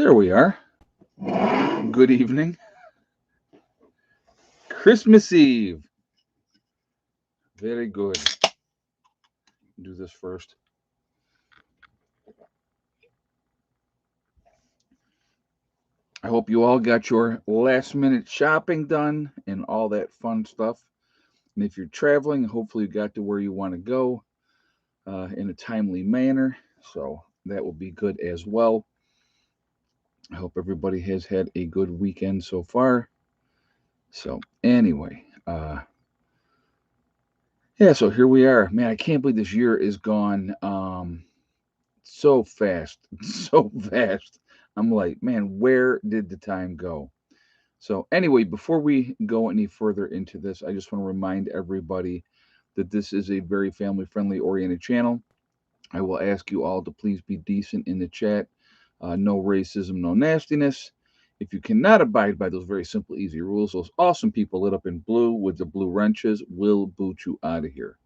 There we are. Good evening. Christmas Eve. Very good. Do this first. I hope you all got your last minute shopping done and all that fun stuff. And if you're traveling, hopefully you got to where you want to go in a timely manner. So that will be good as well. I hope everybody has had a good weekend so far. So, anyway, yeah, so here we are. Man, I can't believe this year is gone. So fast, so fast. I'm like, man, where did the time go? So, anyway, before we go any further into this, I just want to remind everybody that this is a very family friendly oriented channel. I will ask you all to please be decent in the chat. No racism, no nastiness. If you cannot abide by those very simple, easy rules, those awesome people lit up in blue with the blue wrenches will boot you out of here.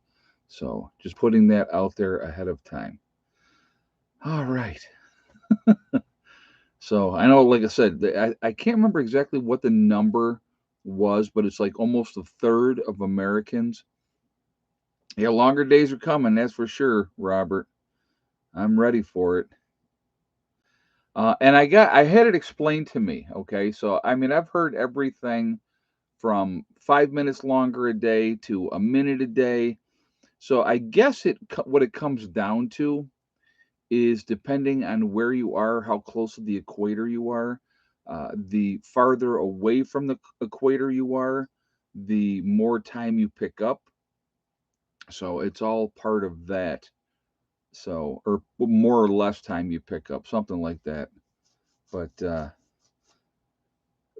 So, just putting that out there ahead of time. All right. So I know, like I said, I can't remember exactly what the number was, but it's like almost a third of Americans. Yeah, longer days are coming, that's for sure, Robert. I'm ready for it. And I had it explained to me. Okay, so I mean, I've heard everything from 5 minutes longer a day to a minute a day. So I guess what it comes down to is depending on where you are, how close to the equator you are. The farther away from the equator you are, the more time you pick up. So it's all part of that. So, or more or less time you pick up, something like that. But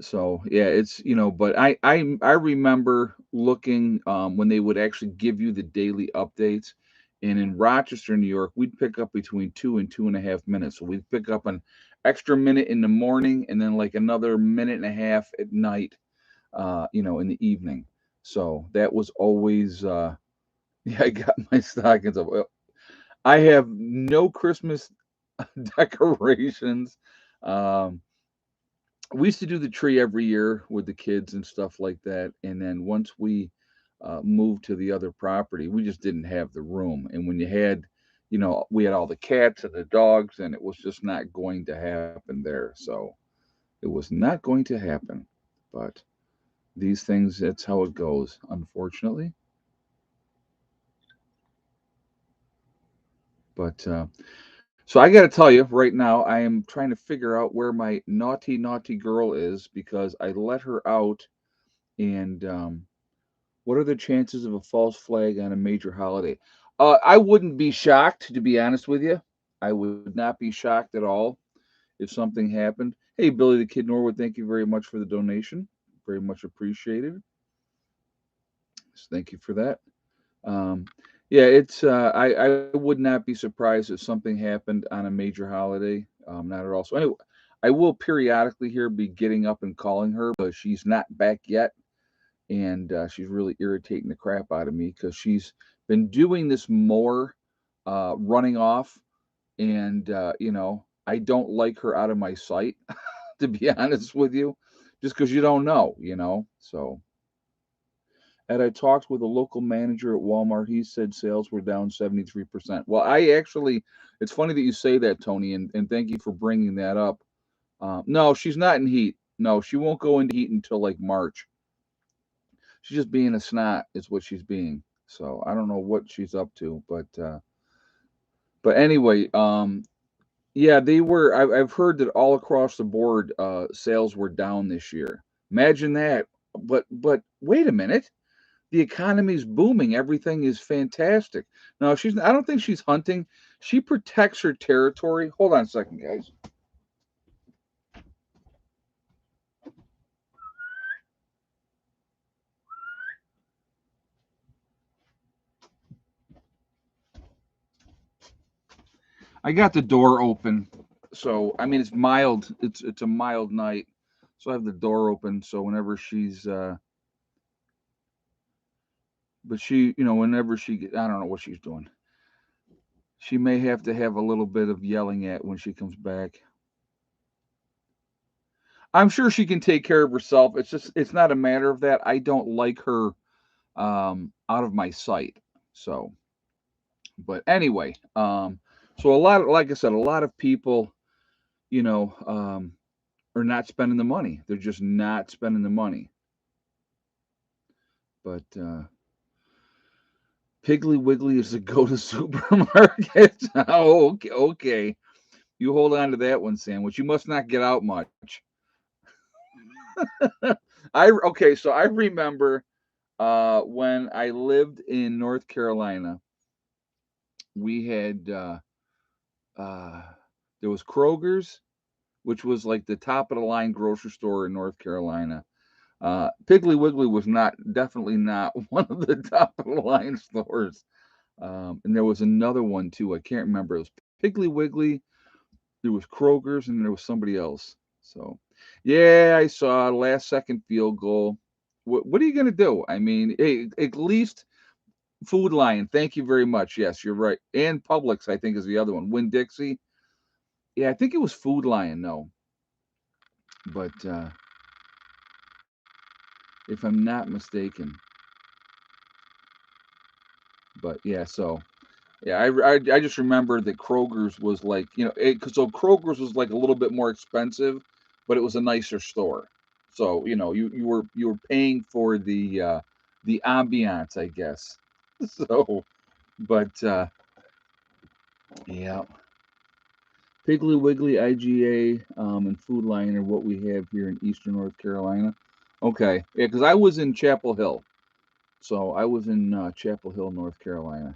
so yeah, it's but I remember looking when they would actually give you the daily updates, and in Rochester, New York, we'd pick up between 2 and 2.5 minutes. So we'd pick up an extra minute in the morning, and then like another minute and a half at night, in the evening. So that was always yeah, I got my stockings up. I have no Christmas decorations. Um, we used to do the tree every year with the kids and stuff like that. And then once we moved to the other property, we just didn't have the room. And when you had, we had all the cats and the dogs, and it was just not going to happen there. So it was not going to happen. But these things, that's how it goes, unfortunately. But so I got to tell you right now, I am trying to figure out where my naughty, naughty girl is because I let her out. And what are the chances of a false flag on a major holiday? I wouldn't be shocked, to be honest with you. I would not be shocked at all if something happened. Hey, Billy the Kid Norwood, thank you very much for the donation. Very much appreciated. So thank you for that. Um, yeah, I would not be surprised if something happened on a major holiday. Not at all. So anyway, I will periodically here be getting up and calling her, but she's not back yet, and she's really irritating the crap out of me because she's been doing this more, running off, and I don't like her out of my sight, to be honest with you, just because you don't know. So, and I talked with a local manager at Walmart. He said sales were down 73%. Well, it's funny that you say that, Tony, and thank you for bringing that up. No, she's not in heat. No, she won't go into heat until like March. She's just being a snot, is what she's being. So I don't know what she's up to, but anyway, yeah, they were. I've heard that all across the board, sales were down this year. Imagine that. But wait a minute, the economy's booming. Everything is fantastic. No, she's. I don't think she's hunting. She protects her territory. Hold on a second, guys. I got the door open, so I mean it's mild. It's a mild night, so I have the door open. So whenever she's, but she, whenever I don't know what she's doing. She may have to have a little bit of yelling at when she comes back. I'm sure she can take care of herself. It's not a matter of that. I don't like her out of my sight. So, but anyway, so a lot of, like I said, a lot of people, you know, are not spending the money. They're just not spending the money. But Piggly Wiggly is the go-to supermarket. Oh, okay, okay. You hold on to that one, Sandwich. You must not get out much. I okay, so I remember when I lived in North Carolina, we had uh, there was Kroger's, which was like the top of the line grocery store in North Carolina. Piggly Wiggly was not definitely not one of the top of the line stores. And there was another one too. I can't remember. It was Piggly Wiggly. There was Kroger's, and there was somebody else. So, yeah, I saw last second field goal. What are you gonna do? I mean, hey, at least Food Lion. Thank you very much. Yes, you're right. And Publix, I think, is the other one. Winn Dixie. Yeah, I think it was Food Lion. No, but if I'm not mistaken. But yeah, so yeah, I just remember that Kroger's was like, so Kroger's was like a little bit more expensive, but it was a nicer store. So, you were paying for the ambiance, I guess. So, but yeah, Piggly Wiggly, IGA, and Food Lion are what we have here in Eastern North Carolina. Okay, yeah, because I was in Chapel Hill, so I was in Chapel Hill, North Carolina,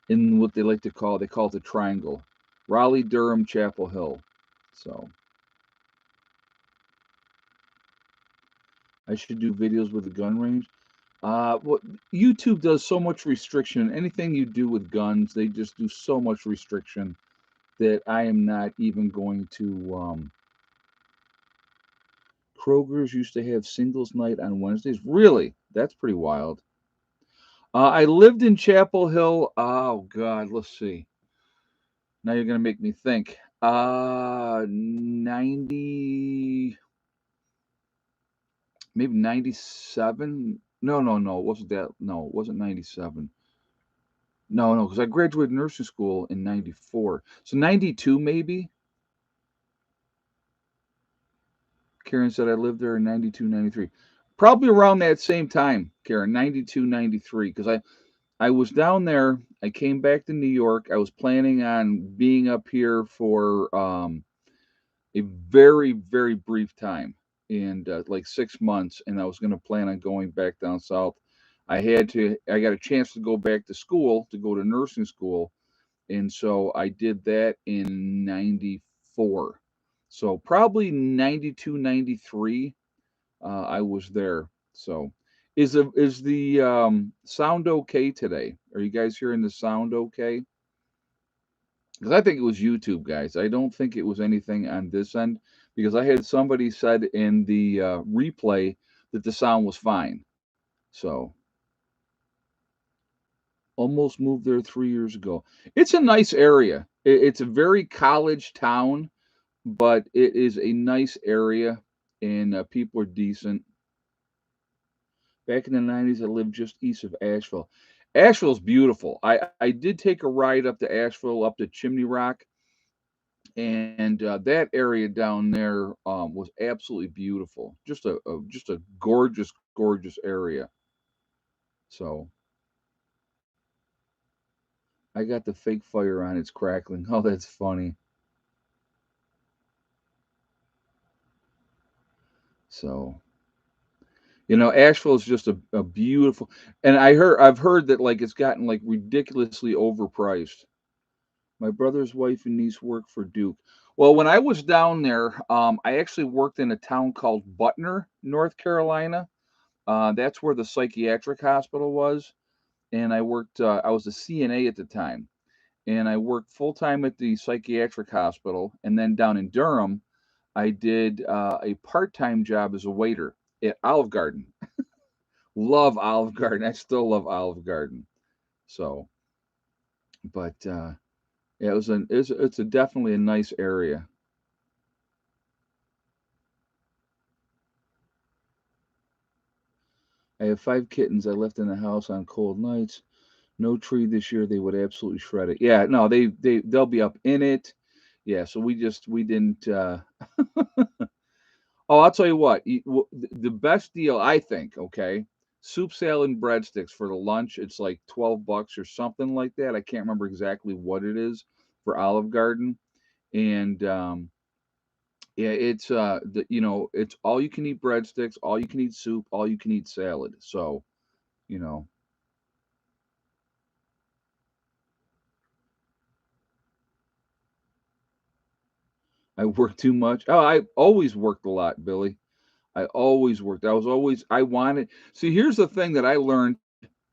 in what they call it the Triangle, Raleigh, Durham, Chapel Hill. So I should do videos with the gun range. What YouTube does so much restriction. Anything you do with guns, they just do so much restriction that I am not even going to. Kroger's used to have singles night on Wednesdays. Really, that's pretty wild. I lived in Chapel Hill. Oh God, let's see. Now you're gonna make me think. 90, maybe 97. No, no, no. It wasn't that. No, it wasn't 97. No, no, because I graduated nursing school in 94. So 92, maybe. Karen said I lived there in 92, 93. Probably around that same time, Karen, 92, 93. Because I was down there. I came back to New York. I was planning on being up here for a very, very brief time, and like 6 months, and I was going to plan on going back down south. I got a chance to go back to school, to go to nursing school, and so I did that in 94. So probably 92, 93, I was there. So is the sound okay today? Are you guys hearing the sound okay? Because I think it was YouTube, guys. I don't think it was anything on this end because I had somebody said in the replay that the sound was fine. So almost moved there 3 years ago. It's a nice area. It's a very college town, but it is a nice area, and people are decent. Back in the 90s, I lived just east of Asheville. Asheville's beautiful. I did take a ride up to Asheville, up to Chimney Rock, and that area down there was absolutely beautiful. Just a gorgeous, gorgeous area. So I got the fake fire on. It's crackling. Oh, that's funny. So Asheville is just a beautiful. And I've heard that like it's gotten like ridiculously overpriced. My brother's wife and niece work for Duke. Well, when I was down there, I actually worked in a town called Butner, North Carolina. That's where the psychiatric hospital was, and I worked. I was a CNA at the time, and I worked full time at the psychiatric hospital, and then down in Durham, I did a part time job as a waiter at Olive Garden. Love Olive Garden. I still love Olive Garden. So, but yeah, it's a definitely a nice area. I have 5 kittens I left in the house on cold nights. No tree this year, they would absolutely shred it. Yeah, no, they'll be up in it. Yeah, so we didn't, oh, I'll tell you what, the best deal, I think, okay, soup, salad, and breadsticks for the lunch, it's like 12 bucks or something like that. I can't remember exactly what it is for Olive Garden. And, yeah, it's, it's all you can eat breadsticks, all you can eat soup, all you can eat salad. So, you know, I work too much. Oh, I always worked a lot, Billy. I always worked. I wanted, see, here's the thing that I learned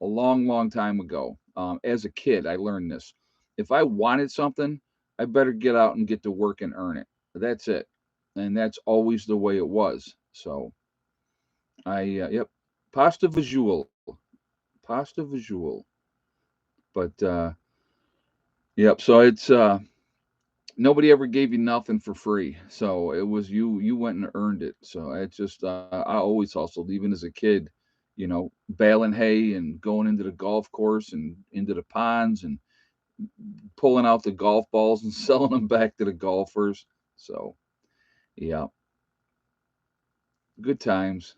a long, long time ago. As a kid, I learned this. If I wanted something, I better get out and get to work and earn it. That's it. And that's always the way it was. So yep, pasta visual, pasta visual. But yep. So it's nobody ever gave you nothing for free. So it was you went and earned it. So it's just I always hustled, even as a kid. Baling hay and going into the golf course and into the ponds and pulling out the golf balls and selling them back to the golfers. So, yeah, good times.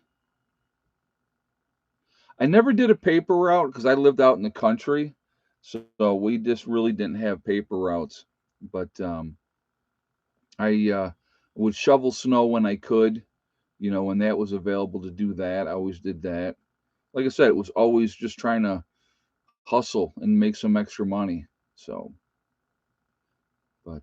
I never did a paper route because I lived out in the country, so we just really didn't have paper routes. But I would shovel snow when I could, when that was available to do that. I always did that. Like I said, it was always just trying to hustle and make some extra money. So, but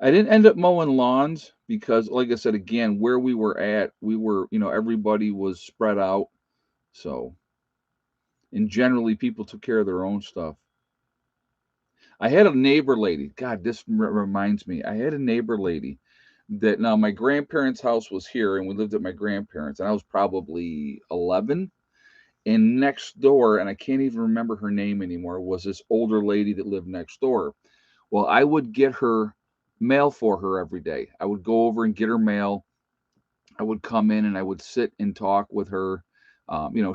I didn't end up mowing lawns because, like I said, again, where we were at, everybody was spread out. So, and generally, people took care of their own stuff. I had a neighbor lady. God, this reminds me. I had a neighbor lady that now my grandparents' house was here, and we lived at my grandparents', and I was probably 11. And next door, and I can't even remember her name anymore, was this older lady that lived next door. Well, I would get her mail for her every day. I would go over and get her mail. I would come in and I would sit and talk with her.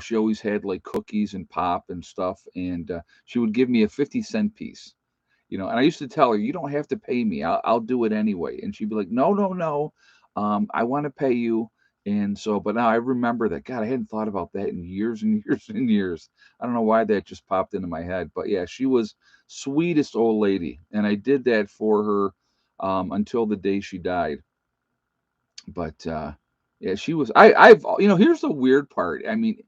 She always had like cookies and pop and stuff, and she would give me a 50-cent piece. And I used to tell her, "You don't have to pay me. I'll do it anyway." And she'd be like, "No, no, no. I want to pay you." And so, but now I remember that. God, I hadn't thought about that in years and years and years. I don't know why that just popped into my head, but yeah, she was sweetest old lady, and I did that for her until the day she died. But yeah, she was. Here's the weird part. I mean,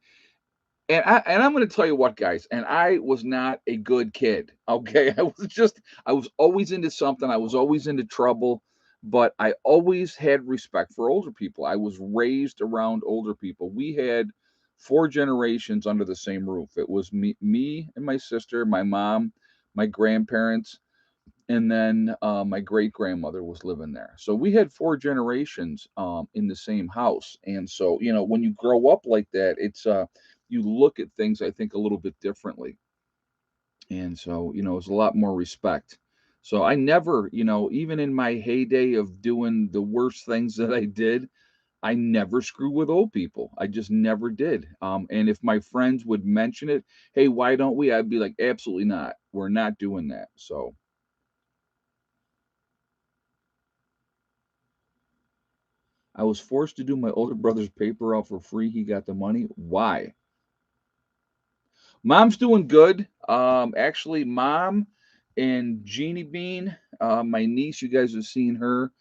I'm gonna tell you what, guys, and I was not a good kid. Okay, I was always into something. I was always into trouble, but I always had respect for older people. I was raised around older people. We had four generations under the same roof. It was me and my sister, my mom, my grandparents, and then my great grandmother was living there. So we had four generations in the same house, and so when you grow up like that, it's you look at things, I think, a little bit differently, and so it's a lot more respect. So I never, even in my heyday of doing the worst things that I did, I never screwed with old people. I just never did. And if my friends would mention it, hey, why don't we? I'd be like, absolutely not. We're not doing that. So I was forced to do my older brother's paper out for free. He got the money. Why? Mom's doing good. Actually, mom and Jeannie Bean, my niece, you guys have seen her.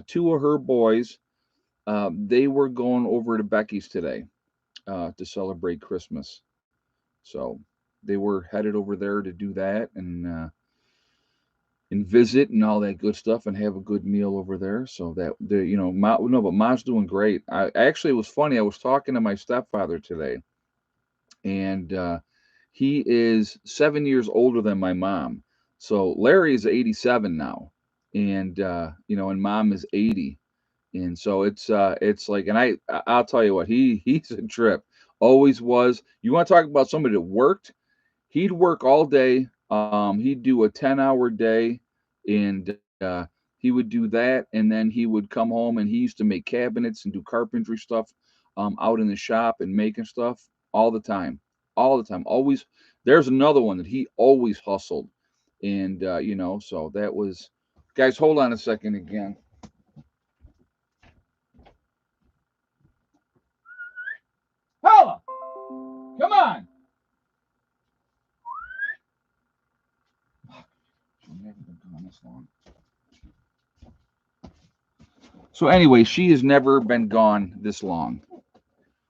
Two of her boys, they were going over to Becky's today to celebrate Christmas. So they were headed over there to do that and visit and all that good stuff and have a good meal over there. So that no, but mom's doing great. I actually, it was funny. I was talking to my stepfather today, and he is 7 years older than my mom. So Larry is 87 now, and and mom is 80, and so it's like, and I'll tell you what, he's a trip. Always was. You want to talk about somebody that worked? He'd work all day. He'd do a 10-hour day, and he would do that, and then he would come home and he used to make cabinets and do carpentry stuff out in the shop and making stuff all the time, all the time. Always, there's another one that he always hustled, and so that was. Guys, hold on a second again. Paula, come on. She's never been gone this long. So anyway, she has never been gone this long.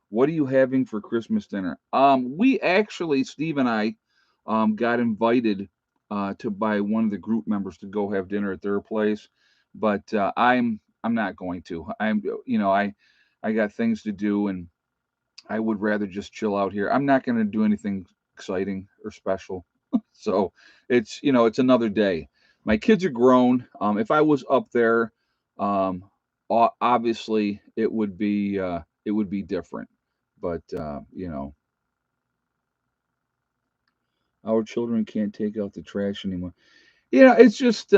What are you having for Christmas dinner? We actually, Steve and I, got invited to by one of the group members to go have dinner at their place, but I'm not going to. I got things to do, and I would rather just chill out here. I'm not going to do anything exciting or special. So it's another day. My kids are grown. If I was up there, um, obviously it would be different. But our children can't take out the trash anymore. It's just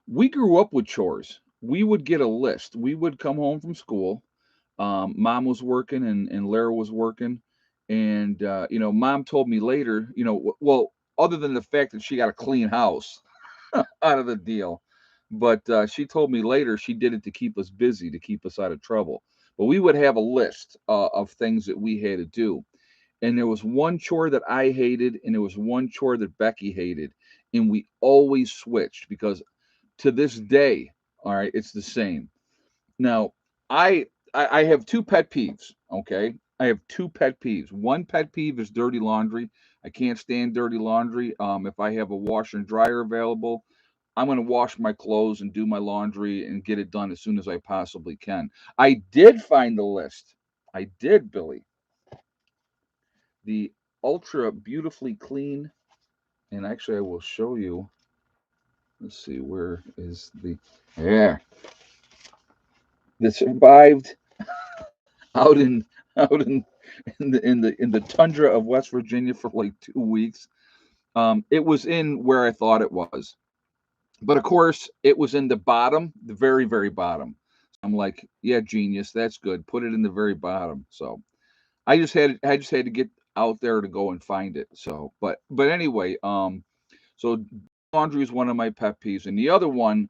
we grew up with chores. We would get a list. We would come home from school. Mom was working and Lara was working, and mom told me later, well, other than the fact that she got a clean house out of the deal, but she told me later she did it to keep us busy, to keep us out of trouble. But we would have a list of things that we had to do, and there was one chore that I hated, and there was one chore that Becky hated, and we always switched because to this day, all right, it's the same. Now, I I have two pet peeves. Okay, I have two pet peeves. One pet peeve is dirty laundry. I can't stand dirty laundry. If I have a washer and dryer available, I'm going to wash my clothes and do my laundry and get it done as soon as I possibly can. I did find the list. I did, Billy. The ultra beautifully clean, and actually, I will show you. Let's see, where is the. Yeah, that survived out in the tundra of West Virginia for like 2 weeks. It was in where I thought it was, but of course it was in the bottom, the very very bottom. So I'm like, yeah, genius, that's good. Put it in the very bottom. So I just had to get out there to go and find it. So, but anyway, so laundry is one of my pet peeves, and the other one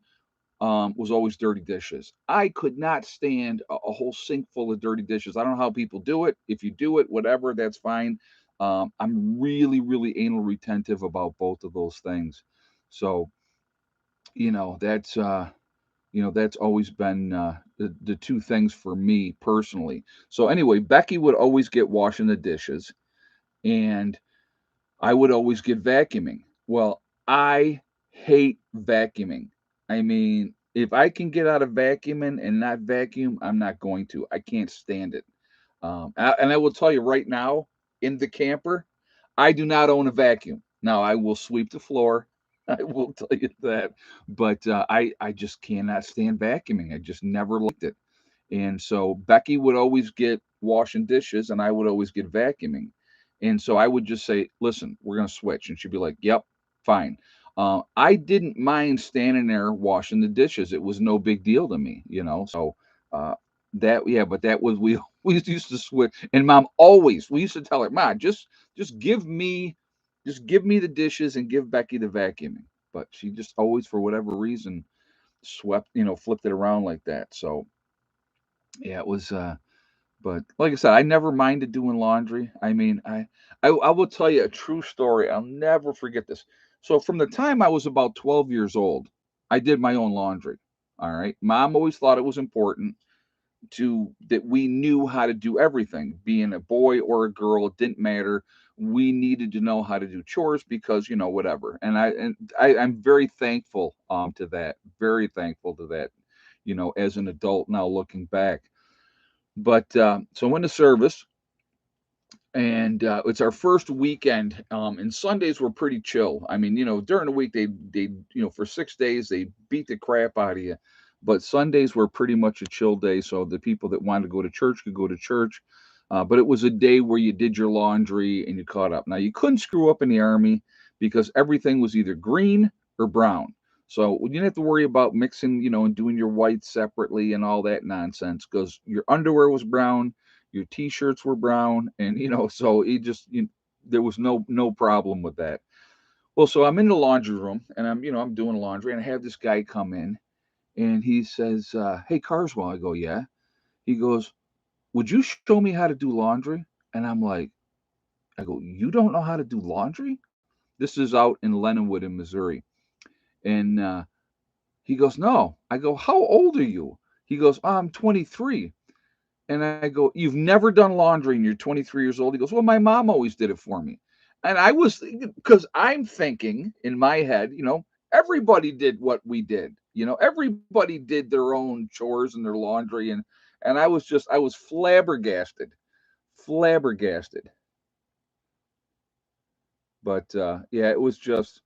was always dirty dishes. I could not stand a whole sink full of dirty dishes. I don't know how people do it. If you do it, whatever, that's fine. I'm really, really anal retentive about both of those things. So, you know, that's uh, that's always been the two things for me personally. So anyway, Becky would always get washing the dishes, and I would always get vacuuming. Well, I hate vacuuming. I mean, if I can get out of vacuuming and not vacuum, I'm not going to. I can't stand it. And I will tell you right now, in the camper, I do not own a vacuum. Now, I will sweep the floor. I will tell you that. But I just cannot stand vacuuming. I just never liked it. And so Becky would always get washing dishes and I would always get vacuuming. And so I would just say, listen, we're going to switch. And she'd be like, yep, fine. I didn't mind standing there washing the dishes. It was no big deal to me. So uh, yeah, but that was, we used to switch. And mom always, we used to tell her, Ma, just give me the dishes and give Becky the vacuuming. But she just always, for whatever reason, flipped it around like that. So yeah, it was. But like I said, I never minded doing laundry. I mean, I will tell you a true story. I'll never forget this. So from the time I was about 12 years old, I did my own laundry. All right. Mom always thought it was important to that we knew how to do everything. Being a boy or a girl, it didn't matter. We needed to know how to do chores because, whatever. I'm very thankful to that. Very thankful to that, as an adult now looking back. But so I went to service, and it's our first weekend. And Sundays were pretty chill. I mean, during the week they for 6 days they beat the crap out of you, but Sundays were pretty much a chill day. So the people that wanted to go to church could go to church. But it was a day where you did your laundry and you caught up. Now you couldn't screw up in the army because everything was either green or brown. So we didn't have to worry about mixing, and doing your whites separately and all that nonsense because your underwear was brown, your t-shirts were brown, and so there was no problem with that. Well, so I'm in the laundry room and I'm doing laundry and I have this guy come in and he says, "Hey, Carswell." I go, "Yeah." He goes, "Would you show me how to do laundry?" And I'm like, I go, "You don't know how to do laundry?" This is out in Leninwood in Missouri. And he goes, "No." I go, "How old are you?" He goes, "I'm 23." And I go, "You've never done laundry and you're 23 years old?" He goes, "Well, my mom always did it for me." And I was thinking, because I'm thinking in my head, everybody did what we did. Everybody did their own chores and their laundry. And I was flabbergasted, flabbergasted. But yeah, it was just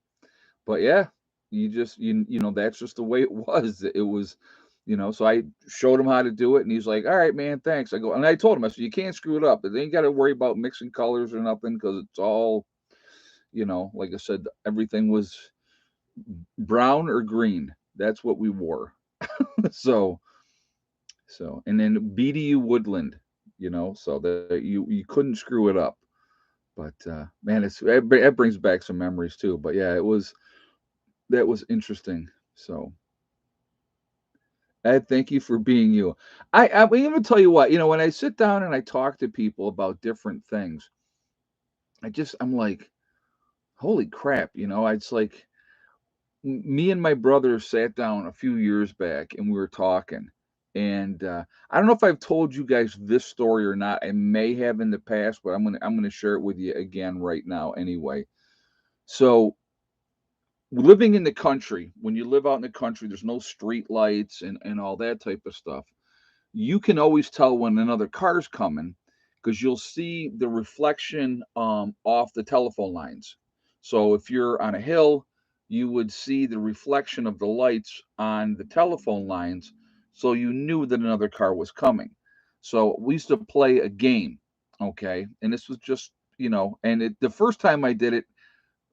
But yeah, that's just the way it was. It was, so I showed him how to do it and he's like, "All right, man, thanks." And I told him, I said, "You can't screw it up. They ain't got to worry about mixing colors or nothing because it's all, like I said, everything was brown or green. That's what we wore." so, and then BDU Woodland, so that you couldn't screw it up. But man, it brings back some memories too. But yeah, that was interesting. So I thank you for being you. I'm even tell you what, when I sit down and I talk to people about different things, I'm like, holy crap, it's like me and my brother sat down a few years back and we were talking. And I don't know if I've told you guys this story or not. I may have in the past, but I'm gonna share it with you again right now anyway. So living in the country, when you live out in the country, there's no street lights and all that type of stuff. You can always tell when another car's coming because you'll see the reflection off the telephone lines. So if you're on a hill, you would see the reflection of the lights on the telephone lines. So you knew that another car was coming. So we used to play a game. Okay. And this was just, the first time I did it,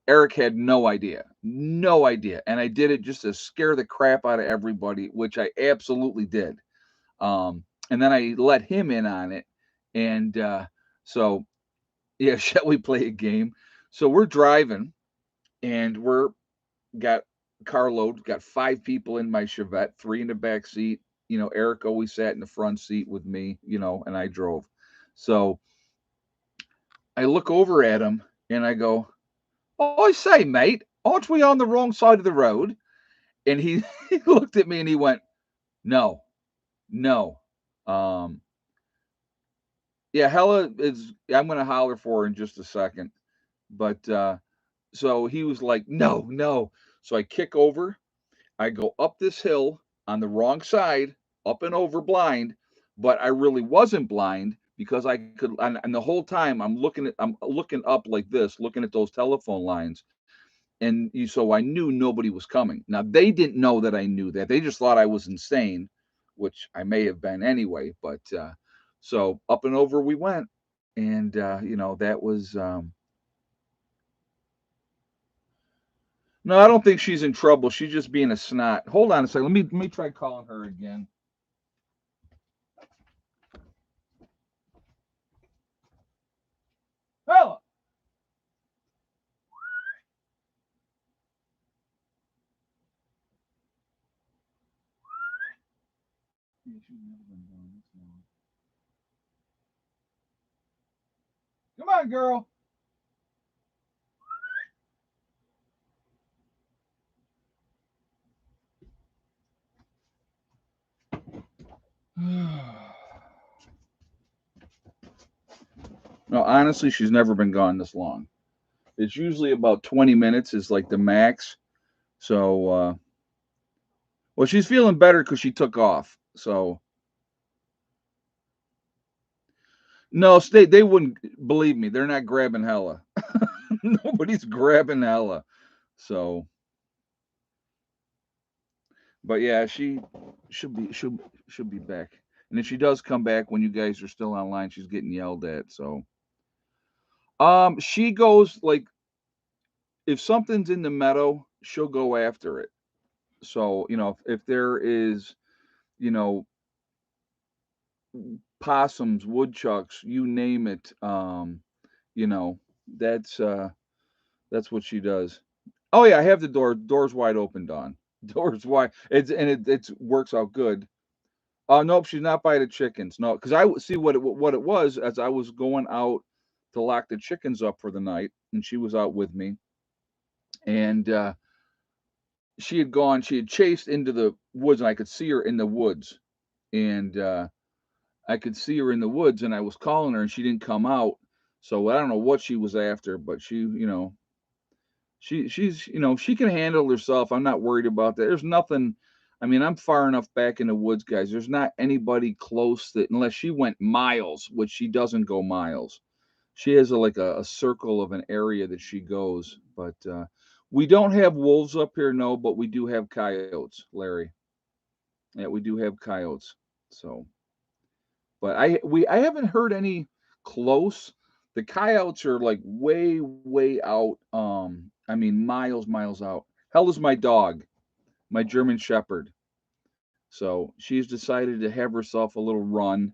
Eric had no idea, no idea. And I did it just to scare the crap out of everybody, which I absolutely did. And then I let him in on it. And so, yeah, shall we play a game? So we're driving and we're got carload, got five people in my Chevette, three in the back seat. Eric always sat in the front seat with me, and I drove. So I look over at him and I go, "Oh, I say, mate, aren't we on the wrong side of the road?" And he, he looked at me and he went, "No, no." Um, Yeah, Hella is I'm gonna holler for her in just a second. But so he was like, "No, no." So I kick over, I go up this hill on the wrong side, up and over blind, but I really wasn't blind because I could and the whole time I'm looking up like this, looking at those telephone lines. So I knew nobody was coming. Now they didn't know that I knew that. They just thought I was insane, which I may have been anyway. But so up and over we went, and that was. No, I don't think she's in trouble. She's just being a snot. Hold on a second. Let me try calling her again. Bella. Yeah, she's never been gone this long. Come on, girl. No, honestly, she's never been gone this long. It's usually about 20 minutes is like the max. So well, she's feeling better because she took off. So no, they wouldn't believe me. They're not grabbing Hella. Nobody's grabbing Hella. So, but yeah, she should be should be back. And if she does come back when you guys are still online, she's getting yelled at. So, she goes like if something's in the meadow, she'll go after it. So, if there is, you know, possums, woodchucks, you name it, you know, that's uh that's what she does. Oh yeah, I have the doors wide open, Dawn. Doors wide. It's works out good. Nope, she's not by the chickens. No, because see what it was as I was going out to lock the chickens up for the night, and she was out with me, and she had chased into the woods, and I could see her in the woods, and I could see her in the woods, and I was calling her, and she didn't come out. So I don't know what she was after, but she can handle herself. I'm not worried about that. There's nothing. I mean, I'm far enough back in the woods, guys. There's not anybody close that unless she went miles, which she doesn't go miles. She has a circle of an area that she goes, but we don't have wolves up here, no, but we do have coyotes, Larry. Yeah, we do have coyotes. So, but I haven't heard any close. The coyotes are like way out. I mean miles out. Hell is my dog, my German Shepherd. So she's decided to have herself a little run.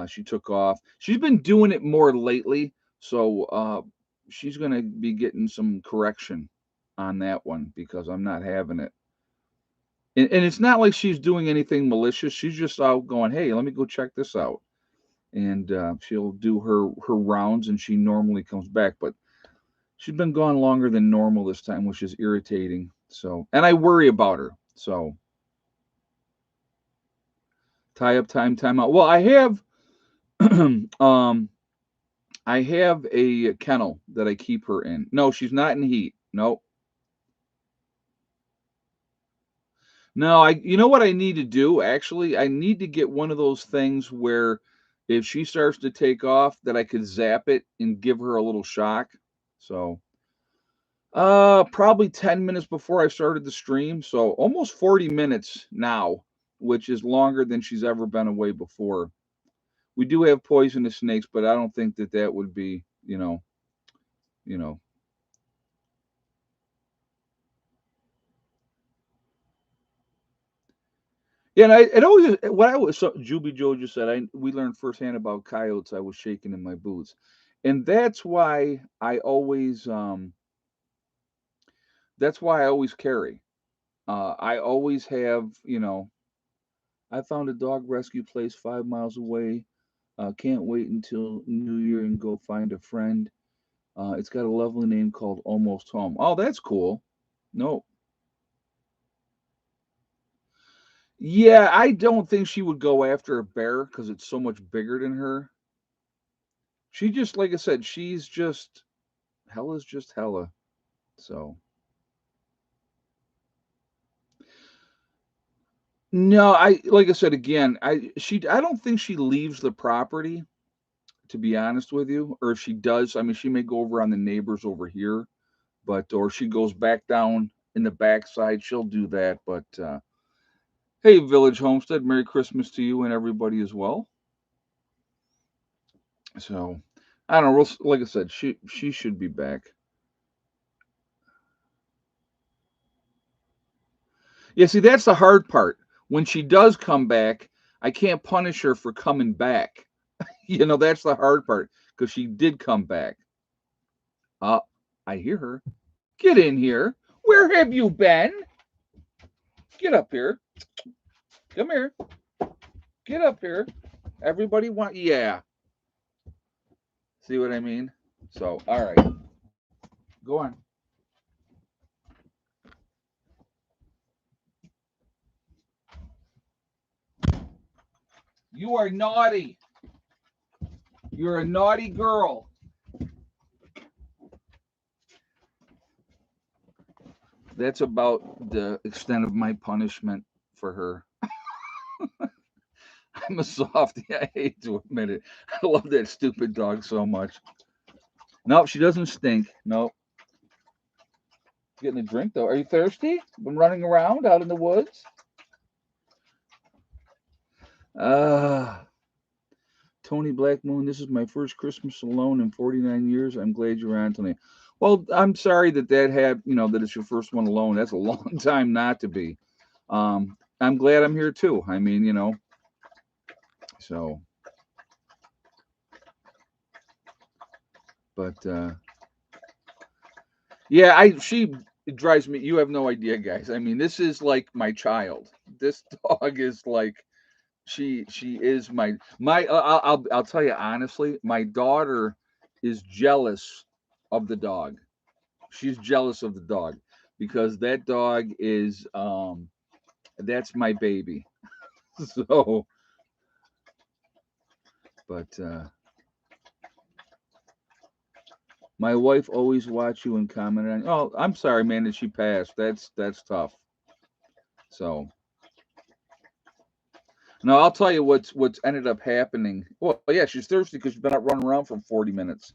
She took off. She's been doing it more lately, so she's gonna be getting some correction on that one because I'm not having it. And it's not like she's doing anything malicious. She's just out going, "Hey, let me go check this out." And she'll do her rounds, and she normally comes back. But she's been gone longer than normal this time, which is irritating. So, and I worry about her. So, tie up time, time out. Well, um, I have a kennel that I keep her in. No, she's not in heat. No, no. You know what I need to do? Actually, I need to get one of those things where if she starts to take off, that I could zap it and give her a little shock. So, probably 10 minutes before I started the stream, so almost 40 minutes now, which is longer than she's ever been away before. We do have poisonous snakes, but I don't think that that would be, you know. Yeah, and it always what I was so Juby Joe just said. We learned firsthand about coyotes. I was shaking in my boots, and that's why I always carry. I always have, I found a dog rescue place 5 miles away. Can't wait until New Year and go find a friend. It's got a lovely name called Almost Home. Oh, that's cool. No. Yeah, I don't think she would go after a bear because it's so much bigger than her. She just, like I said, she's just Hella's just Hella. So no, I like I said again, I don't think she leaves the property, to be honest with you. Or if she does, I mean she may go over on the neighbors over here, but or she goes back down in the backside, she'll do that. But hey, Village Homestead, Merry Christmas to you and everybody as well. So I don't know. Like I said, she should be back. Yeah, see, that's the hard part. When she does come back, I can't punish her for coming back. That's the hard part because she did come back. Uh, I hear her. Get in here. Where have you been? Get up here. Come here. Get up here. Everybody want. Yeah. See what I mean? So, all right. Go on. You are naughty. You're a naughty girl. That's about the extent of my punishment for her. I'm a softie. I hate to admit it. I love that stupid dog so much. No, she doesn't stink. No. Getting a drink though. Are you thirsty? Been running around out in the woods? Ah, Tony Blackmoon, this is my first Christmas alone in 49 years. I'm glad you're on tonight. Well, I'm sorry that that had, that it's your first one alone. That's a long time not to be. I'm glad I'm here too. I mean, so, but yeah, she drives me. You have no idea, guys. I mean, this is like my child. This dog is like she is my. I'll tell you honestly, my daughter is jealous of the dog. She's jealous of the dog because that dog is that's my baby. So, but my wife always watch you and comment on. Oh, I'm sorry, man, that she passed. That's tough. So no, I'll tell you what's ended up happening. Well, yeah, she's thirsty because she's been out running around for 40 minutes.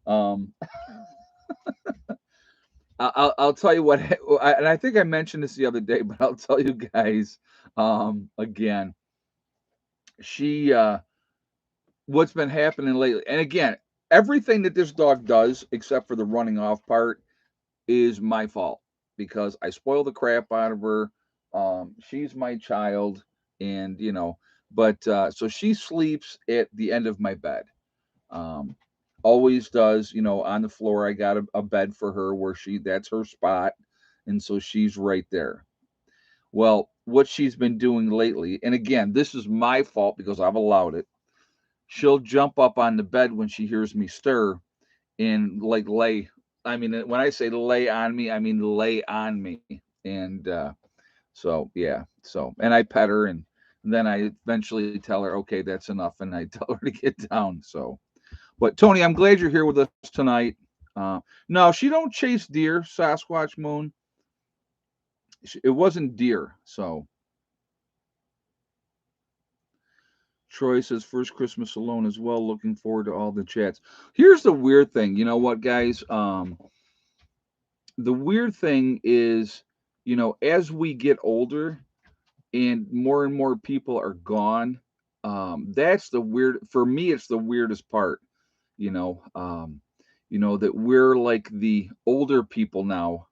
Um, I'll tell you what, and I think I mentioned this the other day, but I'll tell you guys again. She what's been happening lately, and again, everything that this dog does, except for the running off part, is my fault because I spoil the crap out of her. She's my child, and but so she sleeps at the end of my bed. Um, Always does, on the floor. I got a bed for her where that's her spot, and so she's right there. Well, what she's been doing lately, and again, this is my fault because I've allowed it. She'll jump up on the bed when she hears me stir and like lay. I mean, when I say lay on me, I mean lay on me. And so yeah, so and I pet her, and then I eventually tell her, okay, that's enough, and I tell her to get down. So, but Tony, I'm glad you're here with us tonight. No, she don't chase deer, Sasquatch Moon. It wasn't deer. So Troy says first Christmas alone as well. Looking forward to all the chats. Here's the weird thing. You know what, guys? The weird thing is, as we get older and more people are gone, that's the weird for me, it's the weirdest part, you know. That we're like the older people now,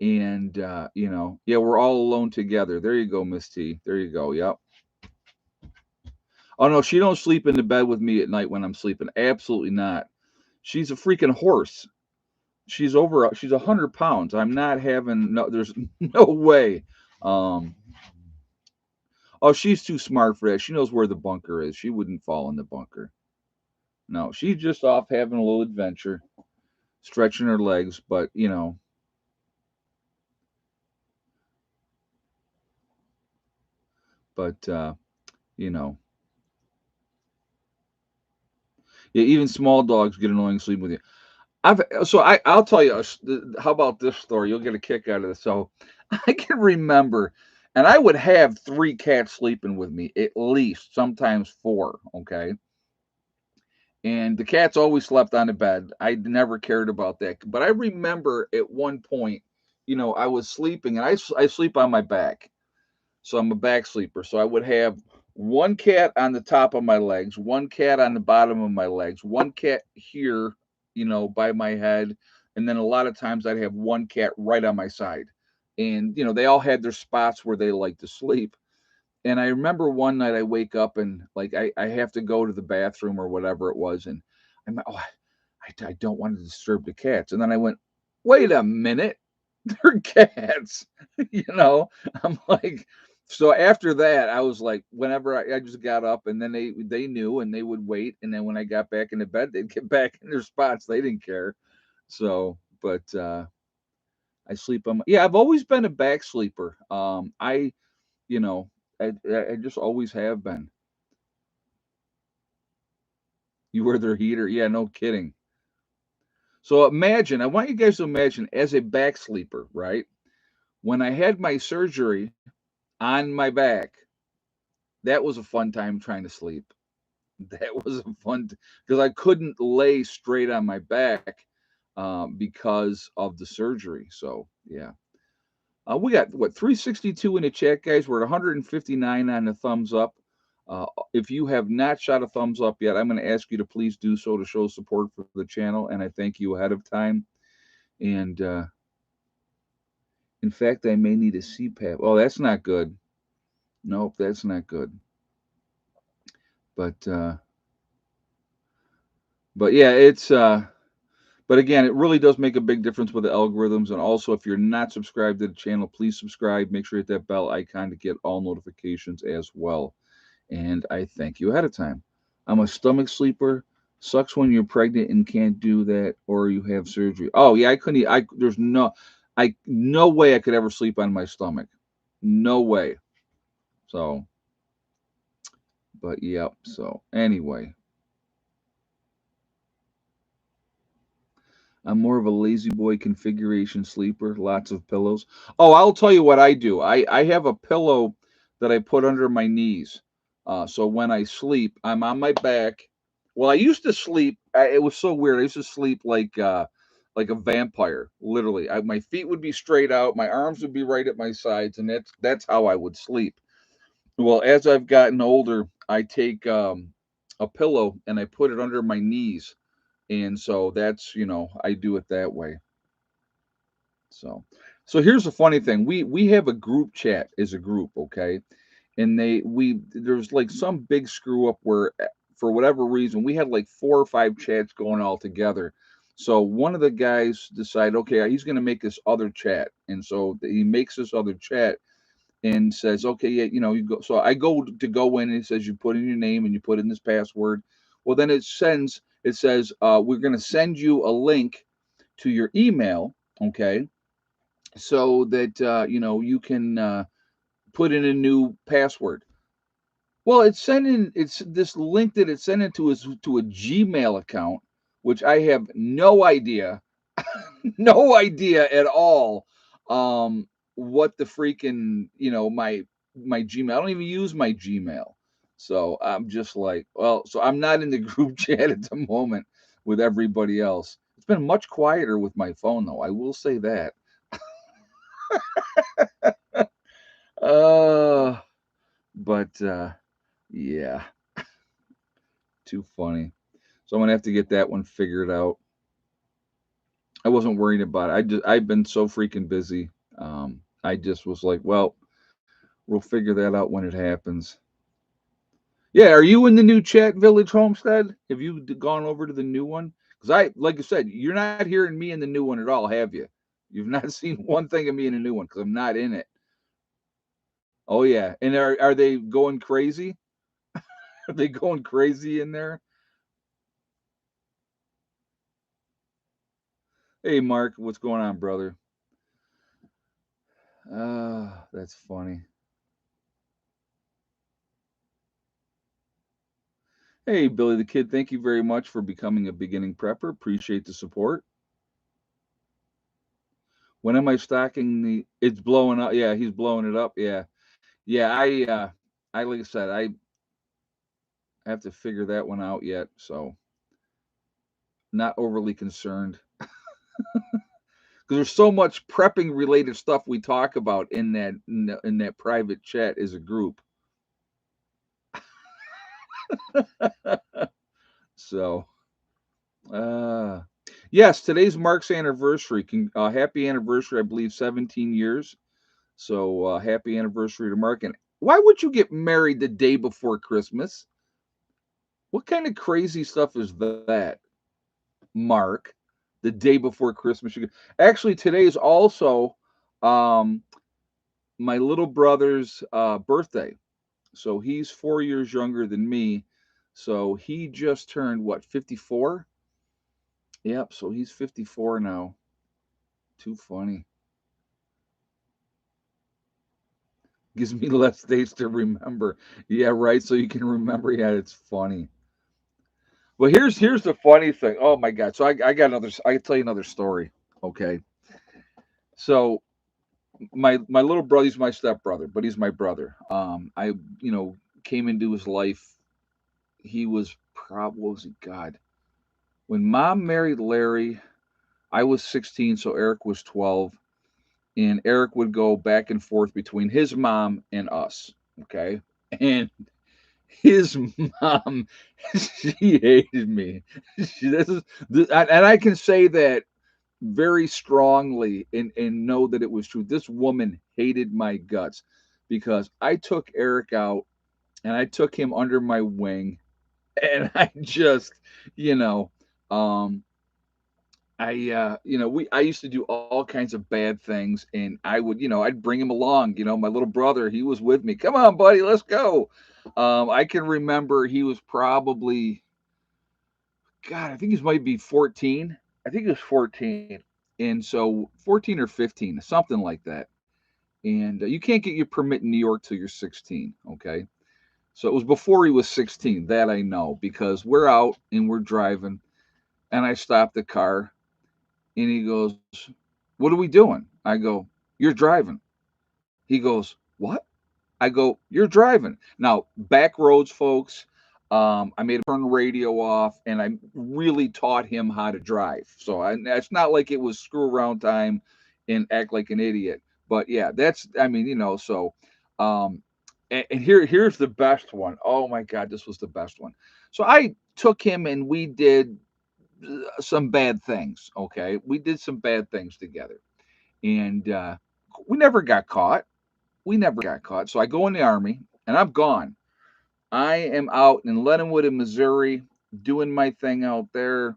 and yeah, we're all alone together. There you go, Miss T. There you go. Yep. Oh no, she don't sleep in the bed with me at night when I'm sleeping. Absolutely not. She's a freaking horse. She's 100 pounds. I'm not having no. There's no way. Um. Oh, she's too smart for that. She knows where the bunker is. She wouldn't fall in the bunker. No, she's just off having a little adventure, stretching her legs. But but you know, yeah, even small dogs get annoying sleeping with you. I'll tell you. How about this story? You'll get a kick out of this. So I can remember, and I would have three cats sleeping with me at least, sometimes four. Okay, and the cats always slept on the bed. I never cared about that. But I remember at one point, I was sleeping, and I sleep on my back. So I'm a back sleeper. So I would have one cat on the top of my legs, one cat on the bottom of my legs, one cat here, by my head. And then a lot of times I'd have one cat right on my side. And, they all had their spots where they like to sleep. And I remember one night I wake up and like I have to go to the bathroom or whatever it was, and I'm like, oh, I don't want to disturb the cats. And then I went, wait a minute, they're cats, you know. I'm like, so after that, I was like, whenever I just got up, and then they knew, and they would wait, and then when I got back into bed, they'd get back in their spots. They didn't care. So, but I sleep on. Yeah, I've always been a back sleeper. You know, I just always have been. You were their heater. Yeah, no kidding. So imagine, I want you guys to imagine as a back sleeper, right? When I had my surgery on my back, that was a fun time trying to sleep. That was a fun because I couldn't lay straight on my back because of the surgery. So yeah, we got what 362 in the chat, guys. We're at 159 on the thumbs up. If you have not shot a thumbs up yet, I'm going to ask you to please do so to show support for the channel, and I thank you ahead of time. And in fact, I may need a CPAP. Oh, that's not good. Nope, that's not good. But yeah, it's but again, it really does make a big difference with the algorithms. And also, if you're not subscribed to the channel, please subscribe. Make sure you hit that bell icon to get all notifications as well. And I thank you ahead of time. I'm a stomach sleeper. Sucks when you're pregnant and can't do that, or you have surgery. Oh yeah, I couldn't. There's no way I could ever sleep on my stomach. No way. So, but yep. So anyway, I'm more of a lazy boy configuration sleeper, lots of pillows. Oh, I'll tell you what I do. I have a pillow that I put under my knees. So when I sleep, I'm on my back. Well, I used to sleep. It was so weird. I used to sleep like a vampire, literally. My feet would be straight out, my arms would be right at my sides, and that's how I would sleep. Well, as I've gotten older, I take a pillow and I put it under my knees, and so that's I do it that way. So here's the funny thing: we have a group chat as a group, okay? And there's like some big screw up where for whatever reason we had like four or five chats going all together. So one of the guys decided, okay, he's going to make this other chat, and so he makes this other chat and says, okay, yeah, you go. So I go in, and it says you put in your name and you put in this password. Well, then it says we're going to send you a link to your email, okay, so that you can put in a new password. Well, it's this link that it's sending to is to a Gmail account, which I have no idea, no idea at all, what the freaking my Gmail. I don't even use my Gmail, so I'm just like, well, so I'm not in the group chat at the moment with everybody else. It's been much quieter with my phone, though. I will say that. Uh, but yeah, too funny. So I'm gonna have to get that one figured out. I wasn't worried about it. I've been so freaking busy. I just was like, well, we'll figure that out when it happens. Yeah, are you in the new chat, Village Homestead? Have you gone over to the new one? Because like I said, you're not hearing me in the new one at all, have you? You've not seen one thing of me in the new one because I'm not in it. Oh yeah, and are they going crazy? Are they going crazy in there? Hey, Mark, what's going on, brother? Ah, that's funny. Hey, Billy the Kid, thank you very much for becoming a beginning prepper. Appreciate the support. When am I stocking the? It's blowing up. Yeah, he's blowing it up. Yeah, yeah. I like I said, I have to figure that one out yet. So not overly concerned because there's so much prepping related stuff we talk about in that private chat as a group. So, uh, yes, today's Mark's anniversary. Happy anniversary! I believe 17 years. So happy anniversary to Mark. And why would you get married the day before Christmas? What kind of crazy stuff is that, Mark? The day before Christmas. Actually, today is also um, my little brother's birthday. So he's 4 years younger than me. So he just turned what, 54? Yep. So he's 54 now. Too funny. Gives me less days to remember. Yeah, right. So you can remember. Yeah, it's funny. Well, here's the funny thing. Oh my God! So I got another. I can tell you another story. Okay. So my little brother, he's my stepbrother, but he's my brother. I came into his life. He was probably what was he? God, when Mom married Larry, I was 16, so Eric was 12, and Eric would go back and forth between his mom and us. Okay, and his mom, she hated me. And I can say that very strongly and know that it was true. This woman hated my guts because I took Eric out and I took him under my wing and I just, you know, um, I used to do all kinds of bad things, and I would, I'd bring him along. My little brother, he was with me. Come on, buddy, let's go. I can remember he was probably, God, I think he might be 14. I think he was 14, and so 14 or 15, something like that. And you can't get your permit in New York till you're 16. Okay, so it was before he was 16. That I know because we're out and we're driving, and I stopped the car, and he goes, "What are we doing?" I go, "You're driving." He goes, "What?" I go, "You're driving." Now, back roads, folks. I made him turn the radio off, and I really taught him how to drive. So it's not like it was screw around time and act like an idiot. But yeah, that's, I mean, um, and here's the best one. Oh my God, this was the best one. So I took him and we did some bad things. Okay, we did some bad things together, and we never got caught. We never got caught. So I go in the army, and I'm gone. I am out in Leadenwood, in Missouri, doing my thing out there,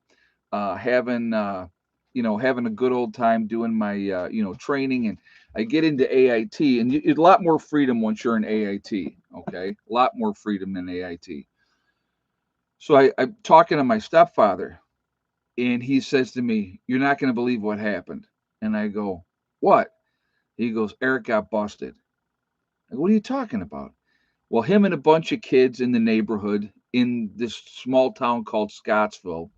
having having a good old time doing my training, and I get into AIT, and a lot more freedom once you're in AIT. Okay, a lot more freedom than AIT. So I'm talking to my stepfather, and he says to me, "You're not going to believe what happened." And I go, "What?" He goes, "Eric got busted." I go, "What are you talking about?" Well, him and a bunch of kids in the neighborhood in this small town called Scottsville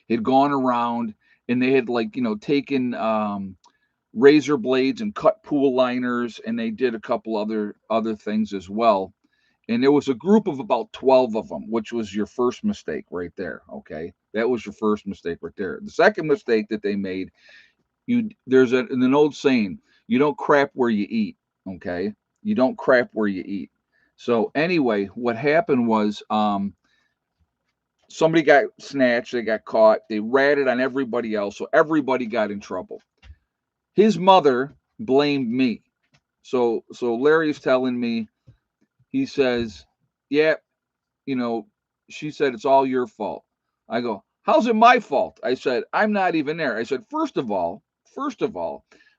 had gone around and they had, like, taken razor blades and cut pool liners, and they did a couple other things as well. And there was a group of about 12 of them, which was your first mistake right there. Okay, that was your first mistake right there. The second mistake that they made, there's an old saying, you don't crap where you eat. Okay, you don't crap where you eat. So anyway, what happened was, somebody got snatched, they got caught, they ratted on everybody else, so everybody got in trouble. His mother blamed me. So Larry's telling me, he says, "Yeah, you know," she said, "it's all your fault." I go, "How's it my fault?" I said, "I'm not even there." I said, first of all,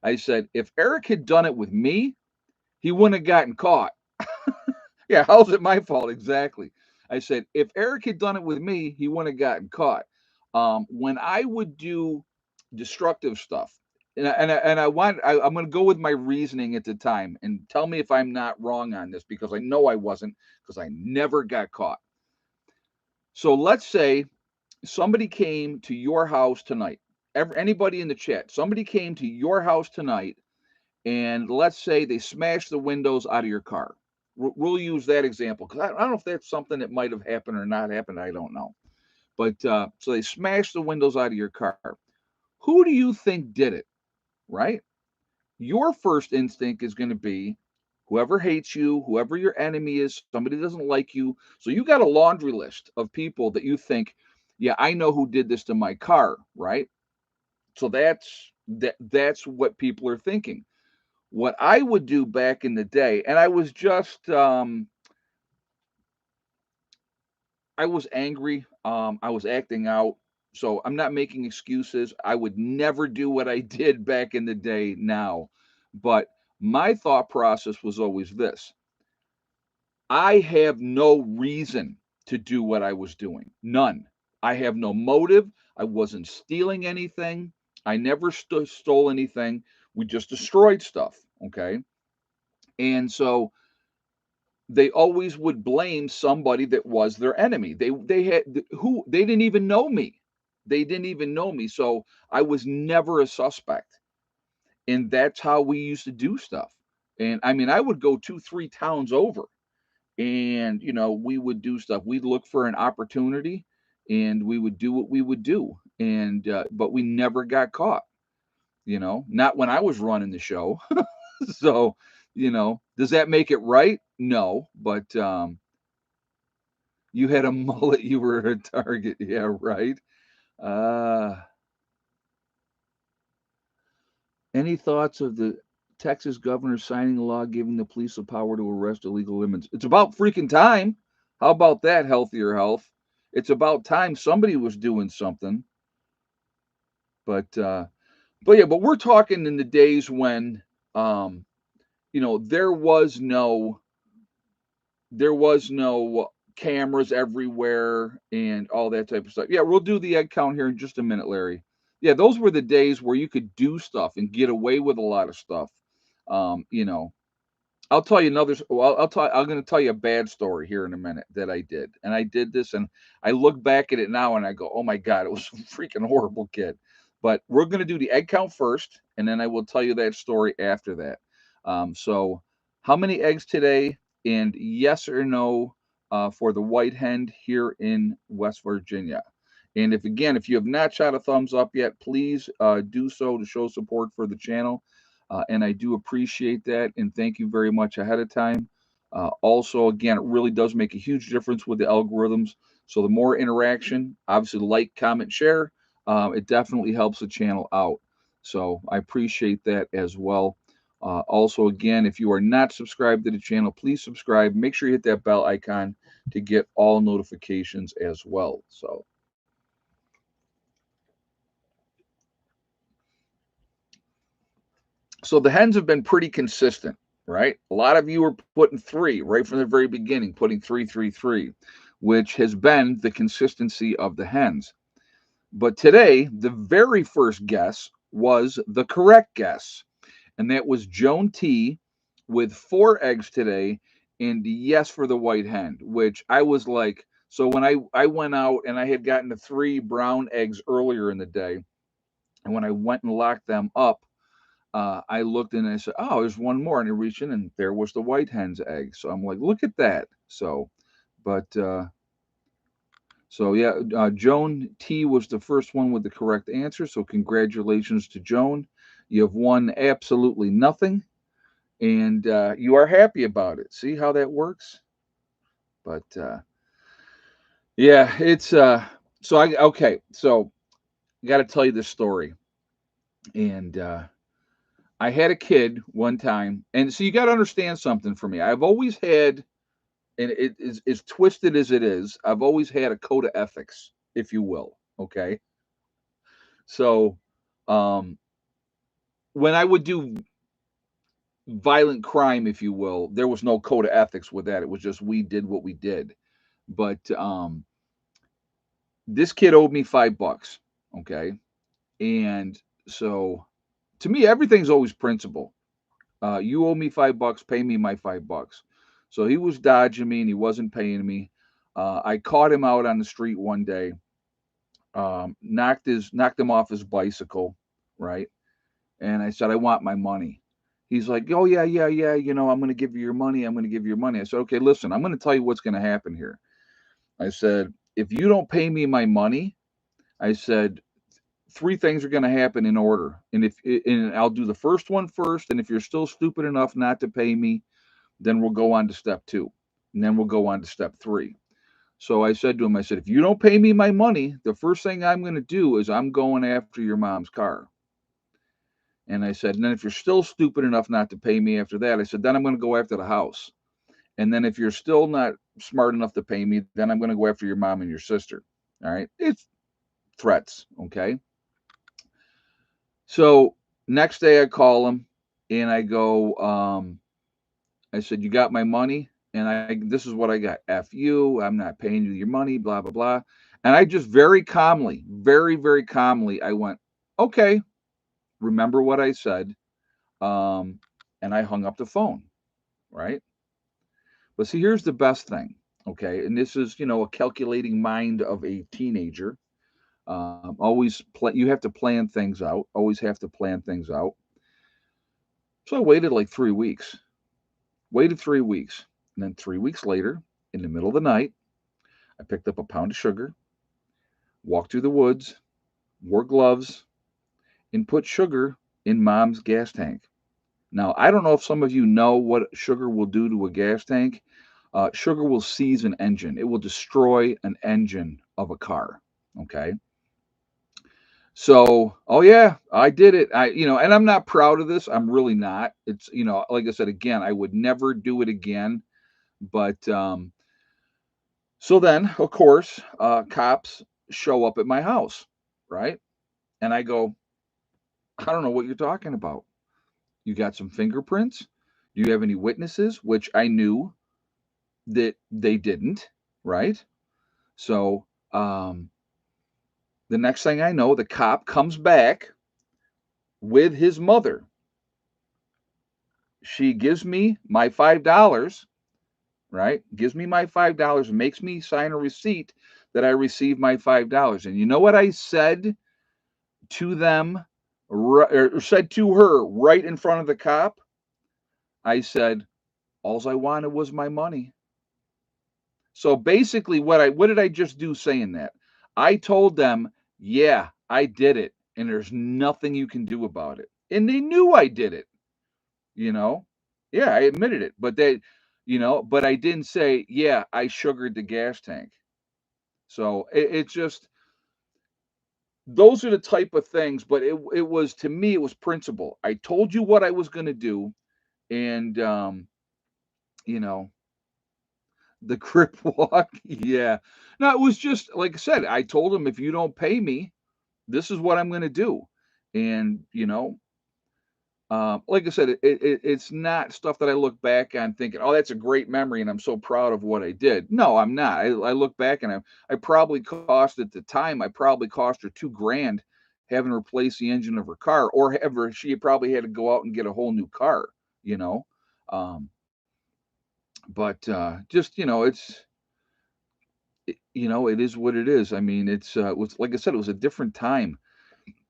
I said, if Eric had done it with me, he wouldn't have gotten caught. Yeah, how's it my fault? Exactly. I said, if Eric had done it with me, he wouldn't have gotten caught. When I would do destructive stuff, I'm going to go with my reasoning at the time, and tell me if I'm not wrong on this, because I know I wasn't, because I never got caught. So let's say somebody came to your house tonight. Anybody in the chat, somebody came to your house tonight, and let's say they smashed the windows out of your car. We'll use that example because I don't know if that's something that might have happened or not happened. I don't know. But so they smashed the windows out of your car. Who do you think did it? Right? Your first instinct is going to be whoever hates you, whoever your enemy is, somebody doesn't like you. So you got a laundry list of people that you think, yeah, I know who did this to my car, right? So that's what people are thinking. What I would do back in the day, and I was angry, I was acting out, so I'm not making excuses. I would never do what I did back in the day now, but my thought process was always this: I have no reason to do what I was doing. None. I have no motive. I wasn't stealing anything. I never stole anything. We just destroyed stuff. Okay. And so they always would blame somebody that was their enemy. They had who they didn't even know me. They didn't even know me. So I was never a suspect. And that's how we used to do stuff. And I mean, I would go 2, 3 towns over, and we would do stuff. We'd look for an opportunity, and we would do what we would do. And but we never got caught. Not when I was running the show. So, does that make it right? No, but you had a mullet, you were a target. Yeah, right. Uh Any thoughts of the Texas governor signing a law giving the police the power to arrest illegal immigrants? It's about freaking time. How about that, healthier health? It's about time somebody was doing something. But yeah, but we're talking in the days when um, there was no cameras everywhere and all that type of stuff. Yeah, we'll do the egg count here in just a minute, Larry. Yeah, those were the days where you could do stuff and get away with a lot of stuff. Um, you know, I'll tell you another. Well, I'm going to tell you a bad story here in a minute that I did, and I did this, and I look back at it now, and I go, "Oh my God, it was a freaking horrible kid." But we're going to do the egg count first, and then I will tell you that story after that. So, how many eggs today? And yes or no for the white hen here in West Virginia. And if you have not shot a thumbs up yet, please do so to show support for the channel. And I do appreciate that. And thank you very much ahead of time. Also, again, it really does make a huge difference with the algorithms. So the more interaction, obviously, like, comment, share, it definitely helps the channel out. So I appreciate that as well. Also, again, if you are not subscribed to the channel, please subscribe. Make sure you hit that bell icon to get all notifications as well. So the hens have been pretty consistent, right? A lot of you are putting three right from the very beginning, putting 333, which has been the consistency of the hens. But today, the very first guess was the correct guess, and that was Joan T with four eggs today, and yes for the white hen, which I was like, so when I went out and I had gotten the three brown eggs earlier in the day, and when I went and locked them up, I looked and I said, "Oh, there's one more," and I reached in, and there was the white hen's egg. So I'm like, "Look at that!" But yeah, Joan T was the first one with the correct answer. So congratulations to Joan. You have won absolutely nothing, and you are happy about it. See how that works? But yeah, it's so I okay. So I got to tell you this story, and I had a kid one time, and so you got to understand something for me. I've always had, and it is as twisted as it is, I've always had a code of ethics, if you will. Okay, so um, when I would do violent crime, if you will, there was no code of ethics with that. It was just we did what we did. But this kid owed me $5. Okay, and so to me, everything's always principle. You owe me $5, pay me my $5. So he was dodging me and he wasn't paying me. I caught him out on the street one day, knocked him off his bicycle, right? And I said, I want my money. He's like, oh yeah, yeah, yeah. I'm gonna give you your money. I'm gonna give you your money. I said, okay, listen, I'm gonna tell you what's gonna happen here. I said, if you don't pay me my money, I said, three things are going to happen in order, and I'll do the first one first, and if you're still stupid enough not to pay me, then we'll go on to step two, and then we'll go on to step three. So I said to him, I said, if you don't pay me my money, the first thing I'm going to do is I'm going after your mom's car. And I said, and then if you're still stupid enough not to pay me after that, I said, then I'm going to go after the house. And then if you're still not smart enough to pay me, then I'm going to go after your mom and your sister. All right. It's threats. Okay. So next day I call him and I go, I said, you got my money? And this is what I got. F you. I'm not paying you your money, blah, blah, blah. And I just very calmly, very, very calmly, I went, okay, remember what I said. Um, and I hung up the phone, right? But see, here's the best thing. Okay. And this is, a calculating mind of a teenager. You have to plan things out, always have to plan things out. So I waited like 3 weeks. Waited 3 weeks. And then 3 weeks later, in the middle of the night, I picked up a pound of sugar, walked through the woods, wore gloves, and put sugar in mom's gas tank. Now, I don't know if some of you know what sugar will do to a gas tank. Sugar will seize an engine, it will destroy an engine of a car. Okay. So, oh yeah, I did it. And I'm not proud of this. I'm really not. It's, like I said again, I would never do it again. But so then, of course, cops show up at my house, right? And I go, I don't know what you're talking about. You got some fingerprints? Do you have any witnesses? Which I knew that they didn't, right? So the next thing I know, the cop comes back with his mother. She gives me my $5, right? Gives me my $5 and makes me sign a receipt that I received my $5. And you know what I said to them, or said to her right in front of the cop? I said, "Alls I wanted was my money." So basically, what did I just do saying that? I told them, "Yeah, I did it, and there's nothing you can do about it." And they knew I did it, you know? Yeah, I admitted it, but I didn't say, "Yeah, I sugared the gas tank." So it's just those are the type of things, but it was to me it was principle. I told you what I was going to do, and you know the crip walk. Yeah, no, it was just like I said. I told him if you don't pay me, this is what I'm going to do, and like I said, it's not stuff that I look back on thinking, "Oh, that's a great memory," and I'm so proud of what I did. No, I'm not. I look back and I probably cost at the time, I probably cost her 2 grand having to replace the engine of her car, or ever she probably had to go out and get a whole new car. You know, um, but just it is what it is. I mean, it was like I said, it was a different time.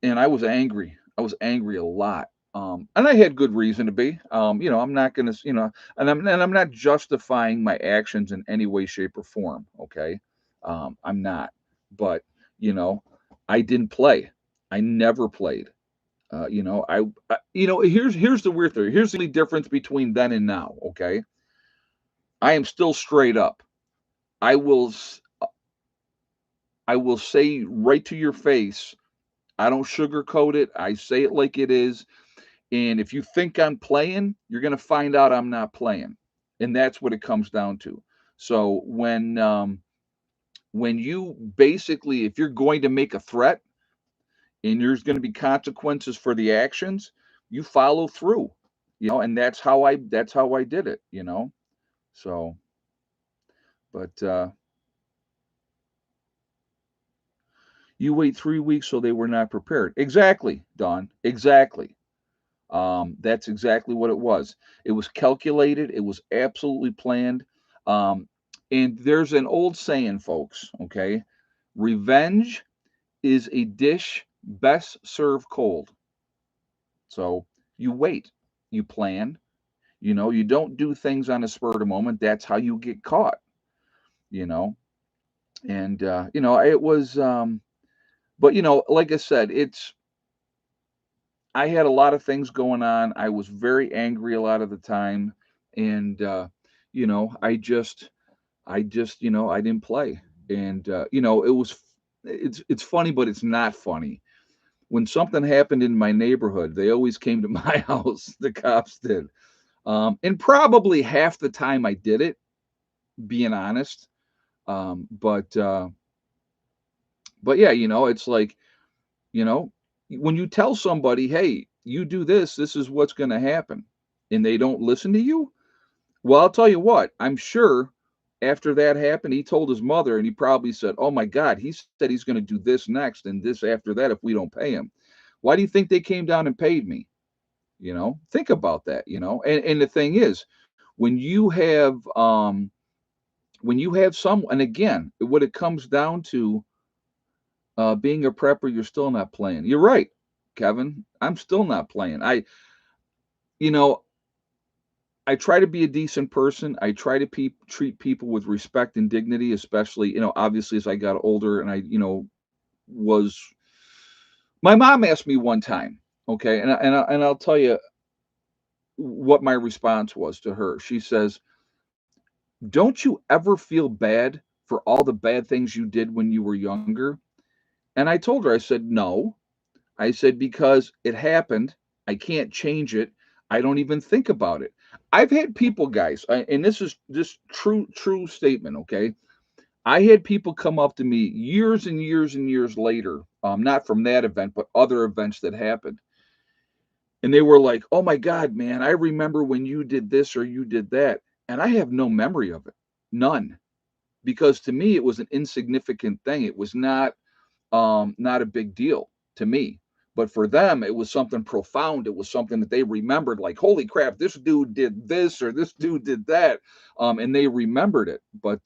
And I was angry. I was angry a lot. And I had good reason to be. I'm not gonna, and I'm not justifying my actions in any way, shape, or form. Okay, I'm not. But you know, I didn't play. I never played. Here's the weird thing. Here's the difference between then and now. Okay, I am still straight up. I will. I will say right to your face. I don't sugarcoat it. I say it like it is. And if you think I'm playing, you're going to find out I'm not playing. And that's what it comes down to. So when you basically, if you're going to make a threat and there's going to be consequences for the actions, you follow through. And that's how I did it. So, but you wait 3 weeks so they were not prepared. Exactly, Don. Exactly. That's exactly what it was. It was calculated. It was absolutely planned. Um, and there's an old saying, folks. Okay, revenge is a dish best served cold. So you wait, you plan. You don't do things on a spur of the moment. That's how you get caught. You know, and it was. But like I said, I had a lot of things going on. I was very angry a lot of the time, and I didn't play, and it's funny, but it's not funny. When something happened in my neighborhood, they always came to my house. The cops did, and probably half the time I did it, being honest. But yeah, it's like you know when you tell somebody, hey, you do this is what's going to happen, and they don't listen to you. Well, I'll tell you what, I'm sure after that happened, he told his mother, and he probably said, oh my God, he said he's going to do this next and this after that if we don't pay him. Why do you think they came down and paid me? Think about that. And the thing is, when you have some, and again, what it comes down to, being a prepper, you're still not playing. You're right, Kevin. I'm still not playing. You know, I try to be a decent person. I try to treat people with respect and dignity, especially, obviously as I got older and was. My mom asked me one time, okay, and I'll tell you what my response was to her. She says, "Don't you ever feel bad for all the bad things you did when you were younger?" And I told her, I said, "No." I said, because it happened. I can't change it. I don't even think about it. I've had people, guys, and this is just true statement, okay? I had people come up to me years and years and years later, not from that event, but other events that happened. And they were like, "Oh my God, man, I remember when you did this or you did that." And I have no memory of it. None. Because to me it was an insignificant thing. It was not a big deal to me. But for them, it was something profound. It was something that they remembered, like, holy crap, this dude did this or this dude did that. And they remembered it. But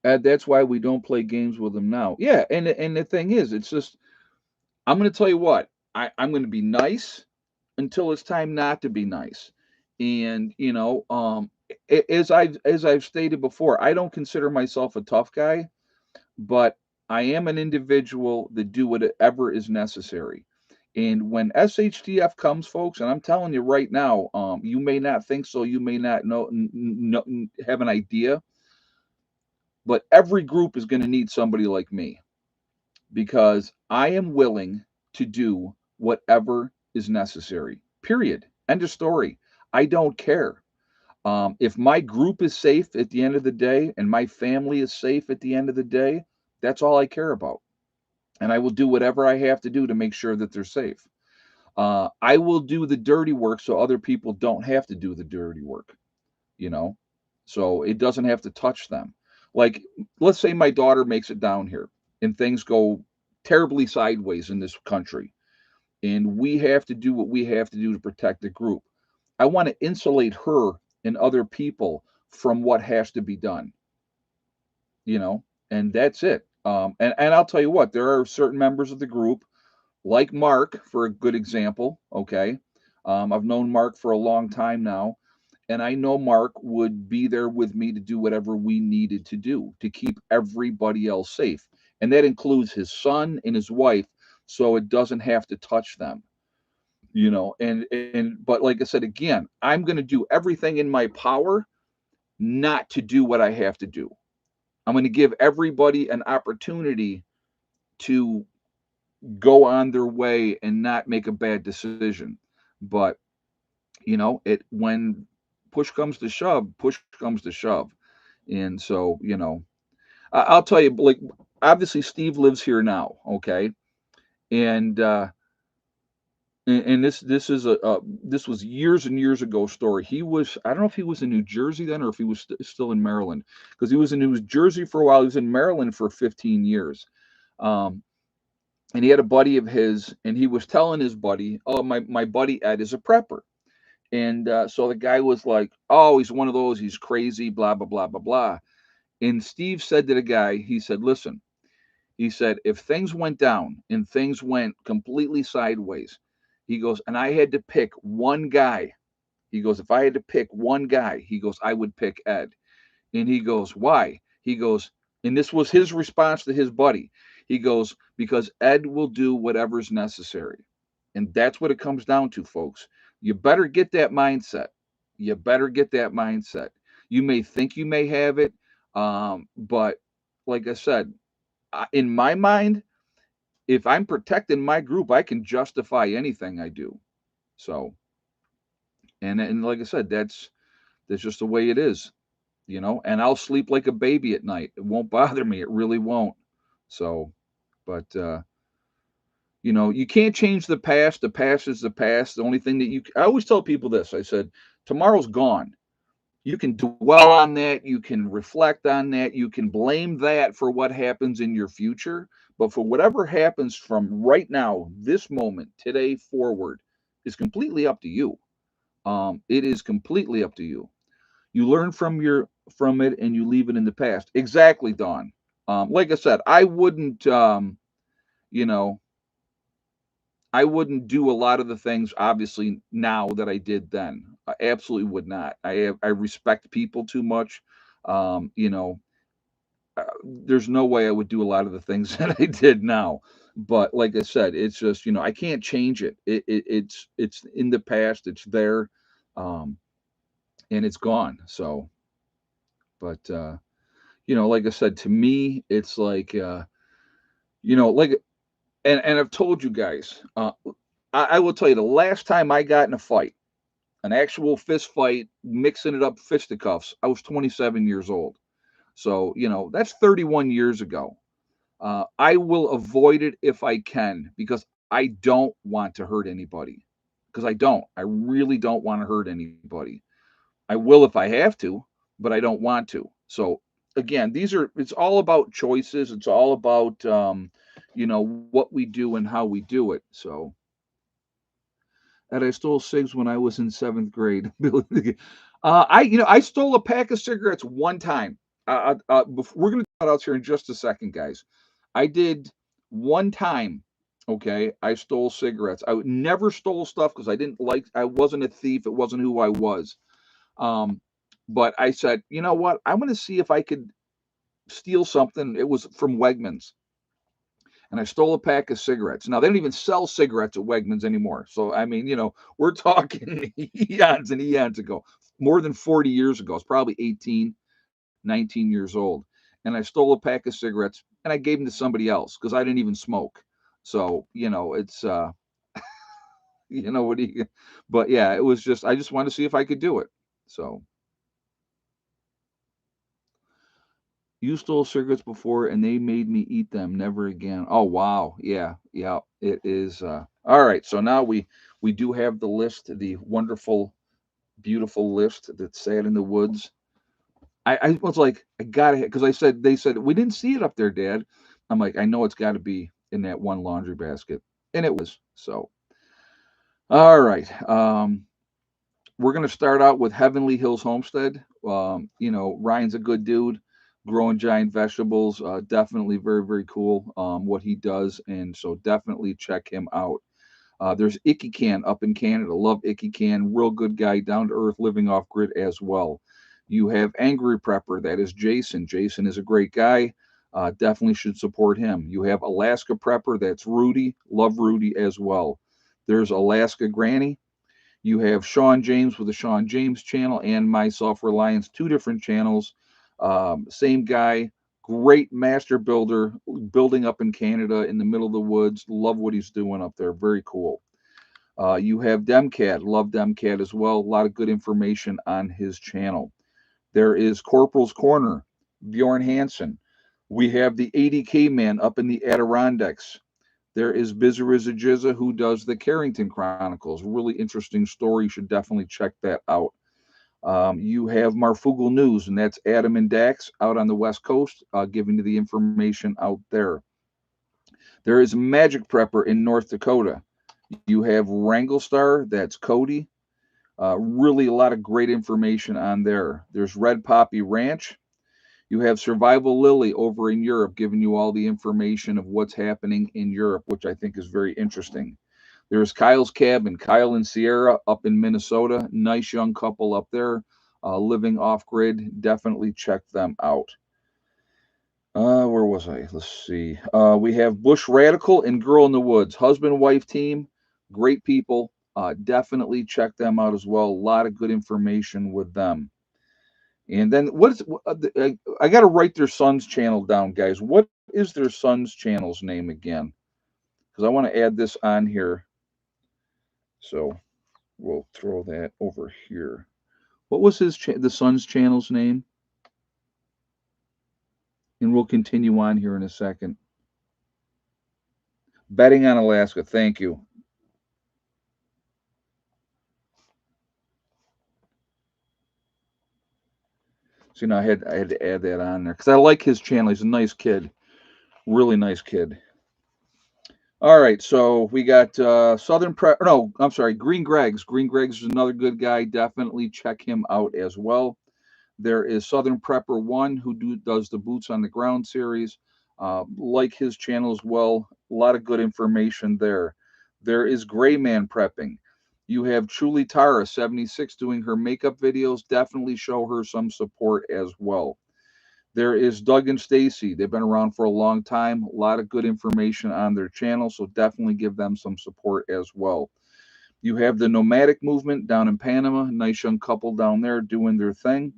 that's why we don't play games with them now. Yeah, and the thing is, it's just I'm gonna tell you what, I'm gonna be nice until it's time not to be nice. And as I've stated before, I don't consider myself a tough guy, but I am an individual that do whatever is necessary. And when SHTF comes, folks, and I'm telling you right now, you may not think so, you may not have an idea, but every group is going to need somebody like me because I am willing to do whatever is necessary. Period. End of story. I don't care. If my group is safe at the end of the day and my family is safe at the end of the day, that's all I care about. And I will do whatever I have to do to make sure that they're safe. I will do the dirty work so other people don't have to do the dirty work, you know? So it doesn't have to touch them. Like, let's say my daughter makes it down here and things go terribly sideways in this country, and we have to do what we have to do to protect the group. I want to insulate her and other people from what has to be done, you know, and that's it. And I'll tell you what, there are certain members of the group, like Mark, for a good example. Okay. I've known Mark for a long time now, and I know Mark would be there with me to do whatever we needed to do to keep everybody else safe. And that includes his son and his wife, so it doesn't have to touch them, but like I said again, I'm going to do everything in my power not to do what I have to do. I'm going to give everybody an opportunity to go on their way and not make a bad decision. But it when push comes to shove. And so, I'll tell you, like, obviously Steve lives here now, okay? And this was years and years ago story. I don't know if he was in New Jersey then or if he was still in Maryland, because he was in New Jersey for a while. He was in Maryland for 15 years. Um, and he had a buddy of his, and he was telling his buddy, "Oh, my buddy Ed is a prepper." And so the guy was like, "Oh, he's one of those. He's crazy. Blah blah blah blah blah." And Steve said to the guy, he said, "Listen," he said, "if things went down and things went completely sideways," he goes, "and I had to pick one guy," he goes, "if I had to pick one guy," he goes, "I would pick Ed." And he goes, "Why?" He goes, and this was his response to his buddy. He goes, "Because Ed will do whatever's necessary." And that's what it comes down to, folks. You better get that mindset. You better get that mindset. You may think you may have it, but like I said, in my mind, if I'm protecting my group, I can justify anything I do. So, and like I said, that's just the way it is. And I'll sleep like a baby at night. It won't bother me. It really won't. So, but you can't change the past. The past is the past. The only thing I always tell people this. I said, tomorrow's gone. You can dwell on that. You can reflect on that. You can blame that for what happens in your future. But for whatever happens from right now, this moment, today forward, is completely up to you. It is completely up to you. You learn from it and you leave it in the past. Exactly, Don. Like I said, you know, I wouldn't do a lot of the things obviously now that I did then. I absolutely would not. I respect people too much. Um, you know, there's no way I would do a lot of the things that I did now. But like I said, it's just I can't change it. It's in the past. It's there, um, and it's gone. So, but like I said, to me, it's like like And I've told you guys, I will tell you the last time I got in a fight, an actual fist fight, mixing it up fisticuffs, I was 27 years old. So, that's 31 years ago. I will avoid it if I can because I don't want to hurt anybody. Because I don't. I really don't want to hurt anybody. I will if I have to, but I don't want to. So again, it's all about choices. It's all about what we do and how we do it. So, and I stole cigs when I was in seventh grade. I stole a pack of cigarettes one time. We're gonna talk out here in just a second, guys. I did one time. Okay, I stole cigarettes. I would never stole stuff because I didn't like. I wasn't a thief. It wasn't who I was. Um, but I said, you know what? I'm going to see if I could steal something. It was from Wegmans, and I stole a pack of cigarettes. Now they don't even sell cigarettes at Wegmans anymore. So I mean, we're talking eons and eons ago, more than 40 years ago. It's probably 18, 19 years old, and I stole a pack of cigarettes and I gave them to somebody else because I didn't even smoke. So it's what do you? But yeah, it was just I just wanted to see if I could do it. So. You stole cigarettes before and they made me eat them. Never again. Oh wow. Yeah. Yeah. It is all right. So now we do have the list, the wonderful, beautiful list that sat in the woods. I was like, I gotta because they said we didn't see it up there, Dad. I'm like, I know it's gotta be in that one laundry basket. And it was. So all right. We're going to start out with Heavenly Hills Homestead. Ryan's a good dude, growing giant vegetables. Definitely very, very cool what he does. And so definitely check him out. There's Icky Can up in Canada. Love Icky Can. Real good guy, down to earth, living off grid as well. You have Angry Prepper. That is Jason. Jason is a great guy. Definitely should support him. You have Alaska Prepper. That's Rudy. Love Rudy as well. There's Alaska Granny. You have Sean James with the Sean James channel and myself, Reliance, two different channels. Same guy, great master builder, building up in Canada in the middle of the woods. Love what he's doing up there. Very cool. You have Demcat, love Demcat as well. A lot of good information on his channel. There is Corporal's Corner, Bjorn Hansen. We have the 80K man up in the Adirondacks. There is Bizariza Jizza who does the Carrington Chronicles. Really interesting story. You should definitely check that out. You have Marfugal News, and that's Adam and Dax out on the West Coast, giving you the information out there. There is Magic Prepper in North Dakota. You have Wrangle Star, that's Cody. Really a lot of great information on there. There's Red Poppy Ranch. You have Survival Lily over in Europe, giving you all the information of what's happening in Europe, which I think is very interesting. There's Kyle's Cabin, Kyle and Sierra up in Minnesota. Nice young couple up there, living off grid. Definitely check them out. Where was I? Let's see. We have Bush Radical and Girl in the Woods, husband wife team, great people. Definitely check them out as well. A lot of good information with them. And then I got to write their son's channel down, guys. What is their son's channel's name again? Because I want to add this on here. So we'll throw that over here. What was the son's channel's name? And we'll continue on here in a second. Betting on Alaska. Thank you. So I had to add that on there because I like his channel. He's a nice kid, really nice kid. All right, so we got Southern Prep. No, I'm sorry, Green Greg's. Green Greg's is another good guy. Definitely check him out as well. There is Southern Prepper One who does the Boots on the Ground series. Like his channel as well. A lot of good information there. There is Gray Man Prepping. You have Truly Tara 76 doing her makeup videos. Definitely show her some support as well. There is Doug and Stacy. They've been around for a long time. A lot of good information on their channel, so definitely give them some support as well. You have the Nomadic Movement down in Panama. Nice young couple down there doing their thing.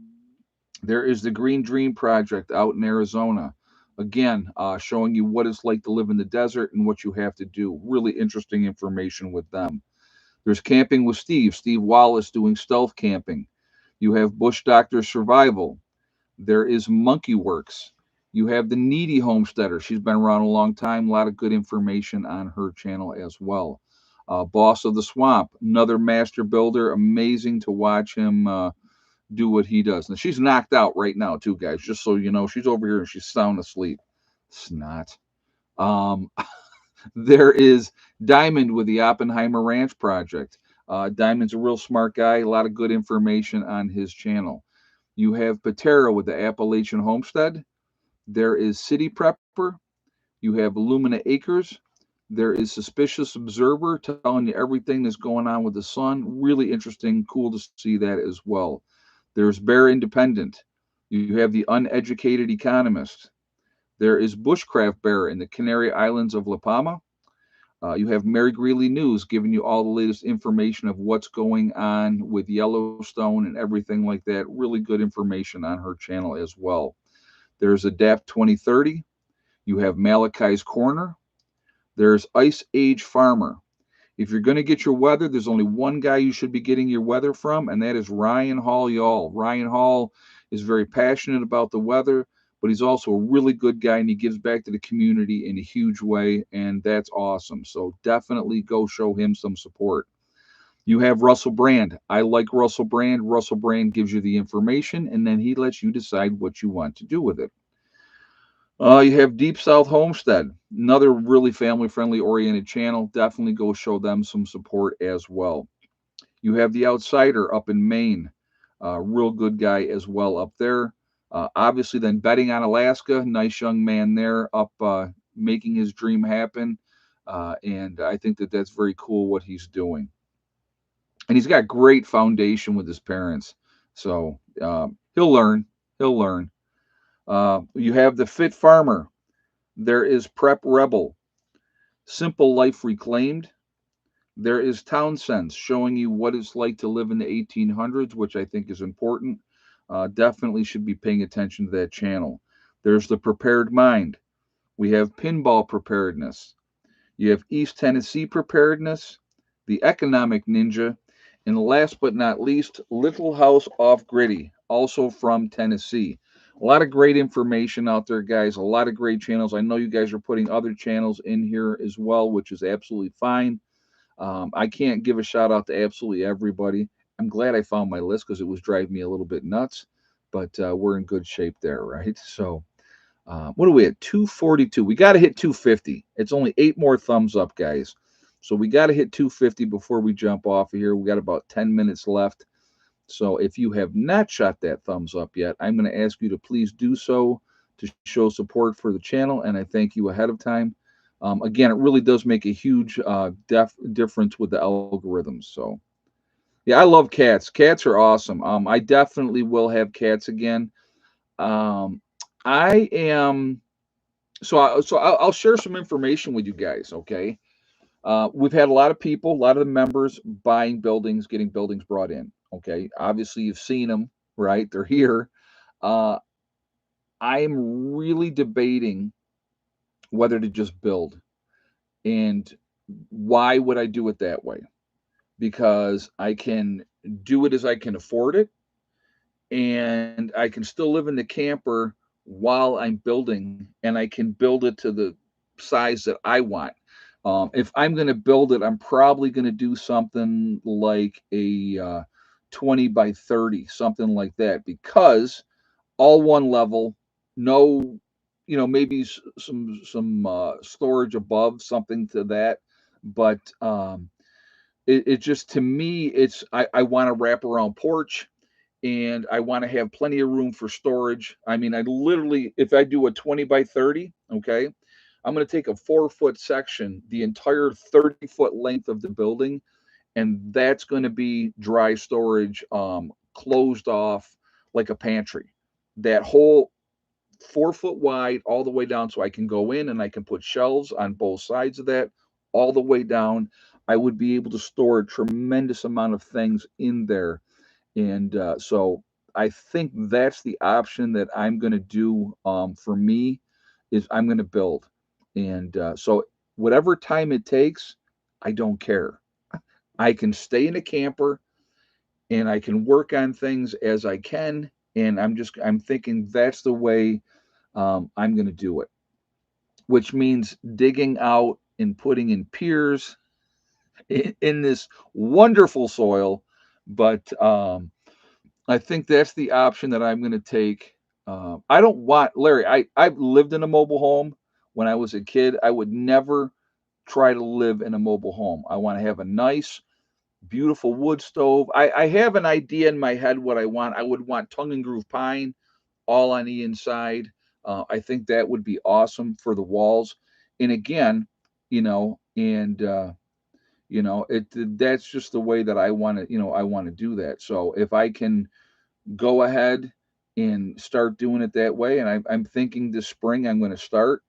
There is the Green Dream Project out in Arizona. Again, showing you what it's like to live in the desert and what you have to do. Really interesting information with them. There's Camping with Steve Wallace doing stealth camping. You have Bush Doctor Survival. There is Monkey Works. You have the Needy Homesteader. She's been around a long time. A lot of good information on her channel as well. Boss of the Swamp, another master builder. Amazing to watch him do what he does. And she's knocked out right now, too, guys. Just so you know, she's over here and she's sound asleep. Snot. Um, there is Diamond with the Oppenheimer Ranch Project. Diamond's a real smart guy. A lot of good information on his channel. You have Patera with the Appalachian Homestead. There is City Prepper. You have Illumina Acres. There is Suspicious Observer telling you everything that's going on with the sun. Really interesting, cool to see that as well. There's Bear Independent. You have the Uneducated Economist. There is Bushcraft Bear in the Canary Islands of La Palma. You have Mary Greeley News giving you all the latest information of what's going on with Yellowstone and everything like that. Really good information on her channel as well. There's Adapt 2030. You have Malachi's Corner. There's Ice Age Farmer. If you're going to get your weather, there's only one guy you should be getting your weather from, and that is Ryan Hall Y'all. Ryan Hall is very passionate about the weather, but he's also a really good guy, and he gives back to the community in a huge way, and that's awesome. So definitely go show him some support. You have Russell Brand. I like Russell Brand. Russell Brand gives you the information, and then he lets you decide what you want to do with it. You have Deep South Homestead, another really family friendly oriented channel. Definitely go show them some support as well. You have The Outsider up in Maine, real good guy as well up there. Obviously, then Betting on Alaska, nice young man there up making his dream happen. And I think that that's very cool what he's doing. And he's got great foundation with his parents. So he'll learn. He'll learn. You have The Fit Farmer. There is Prep Rebel, Simple Life Reclaimed. There is Townsend's showing you what it's like to live in the 1800s, which I think is important. Definitely should be paying attention to that channel. There's The Prepared Mind. We have Pinball Preparedness. You have East Tennessee Preparedness, The Economic Ninja, and last but not least, Little House Off Gritty, also from Tennessee. A lot of great information out there, guys. A lot of great channels. I know you guys are putting other channels in here as well, which is absolutely fine. I can't give a shout out to absolutely everybody. I'm glad I found my list because it was driving me a little bit nuts, but we're in good shape there, right? So, what are we at? 242. We got to hit 250. It's only 8 more thumbs up, guys. So we got to hit 250 before we jump off of here. We got about 10 minutes left. So if you have not shot that thumbs up yet, I'm going to ask you to please do so to show support for the channel, and I thank you ahead of time. Again, it really does make a huge difference with the algorithms. So, yeah, I love cats. Cats are awesome. I definitely will have cats again. Um, I am I'll share some information with you guys. Okay, we've had a lot of people, a lot of the members buying buildings, getting buildings brought in. Okay, obviously you've seen them, right? They're here. Uh, I'm really debating whether to just build, and why would I do it that way? Because I can do it as I can afford it, and I can still live in the camper while I'm building, and I can build it to the size that I want. If I'm going to build it, I'm probably going to do something like a 20 by 30, something like that, because all one level, no, maybe some storage above, something to that, but it just to me, I want a wraparound porch, and I want to have plenty of room for storage. I mean, I literally, if I do a 20 by 30, okay, I'm going to take a 4 foot section, the entire 30-foot length of the building, and that's going to be dry storage, closed off like a pantry. That whole 4 foot wide all the way down, so I can go in and I can put shelves on both sides of that all the way down. I would be able to store a tremendous amount of things in there, and so I think that's the option that I'm going to do for me. is I'm going to build. And so whatever time it takes, I don't care. I can stay in a camper and I can work on things as I can. And I'm thinking that's the way I'm going to do it, which means digging out and putting in piers in this wonderful soil. But I think that's the option that I'm going to take. I don't want, Larry, I've lived in a mobile home when I was a kid. I would never try to live in a mobile home. I want to have a nice, beautiful wood stove. I have an idea in my head what I want. I would want tongue and groove pine all on the inside. I think that would be awesome for the walls. And again, and it that's just the way that I want to, I want to do that. So if I can go ahead and start doing it that way, and I'm thinking this spring I'm going to start,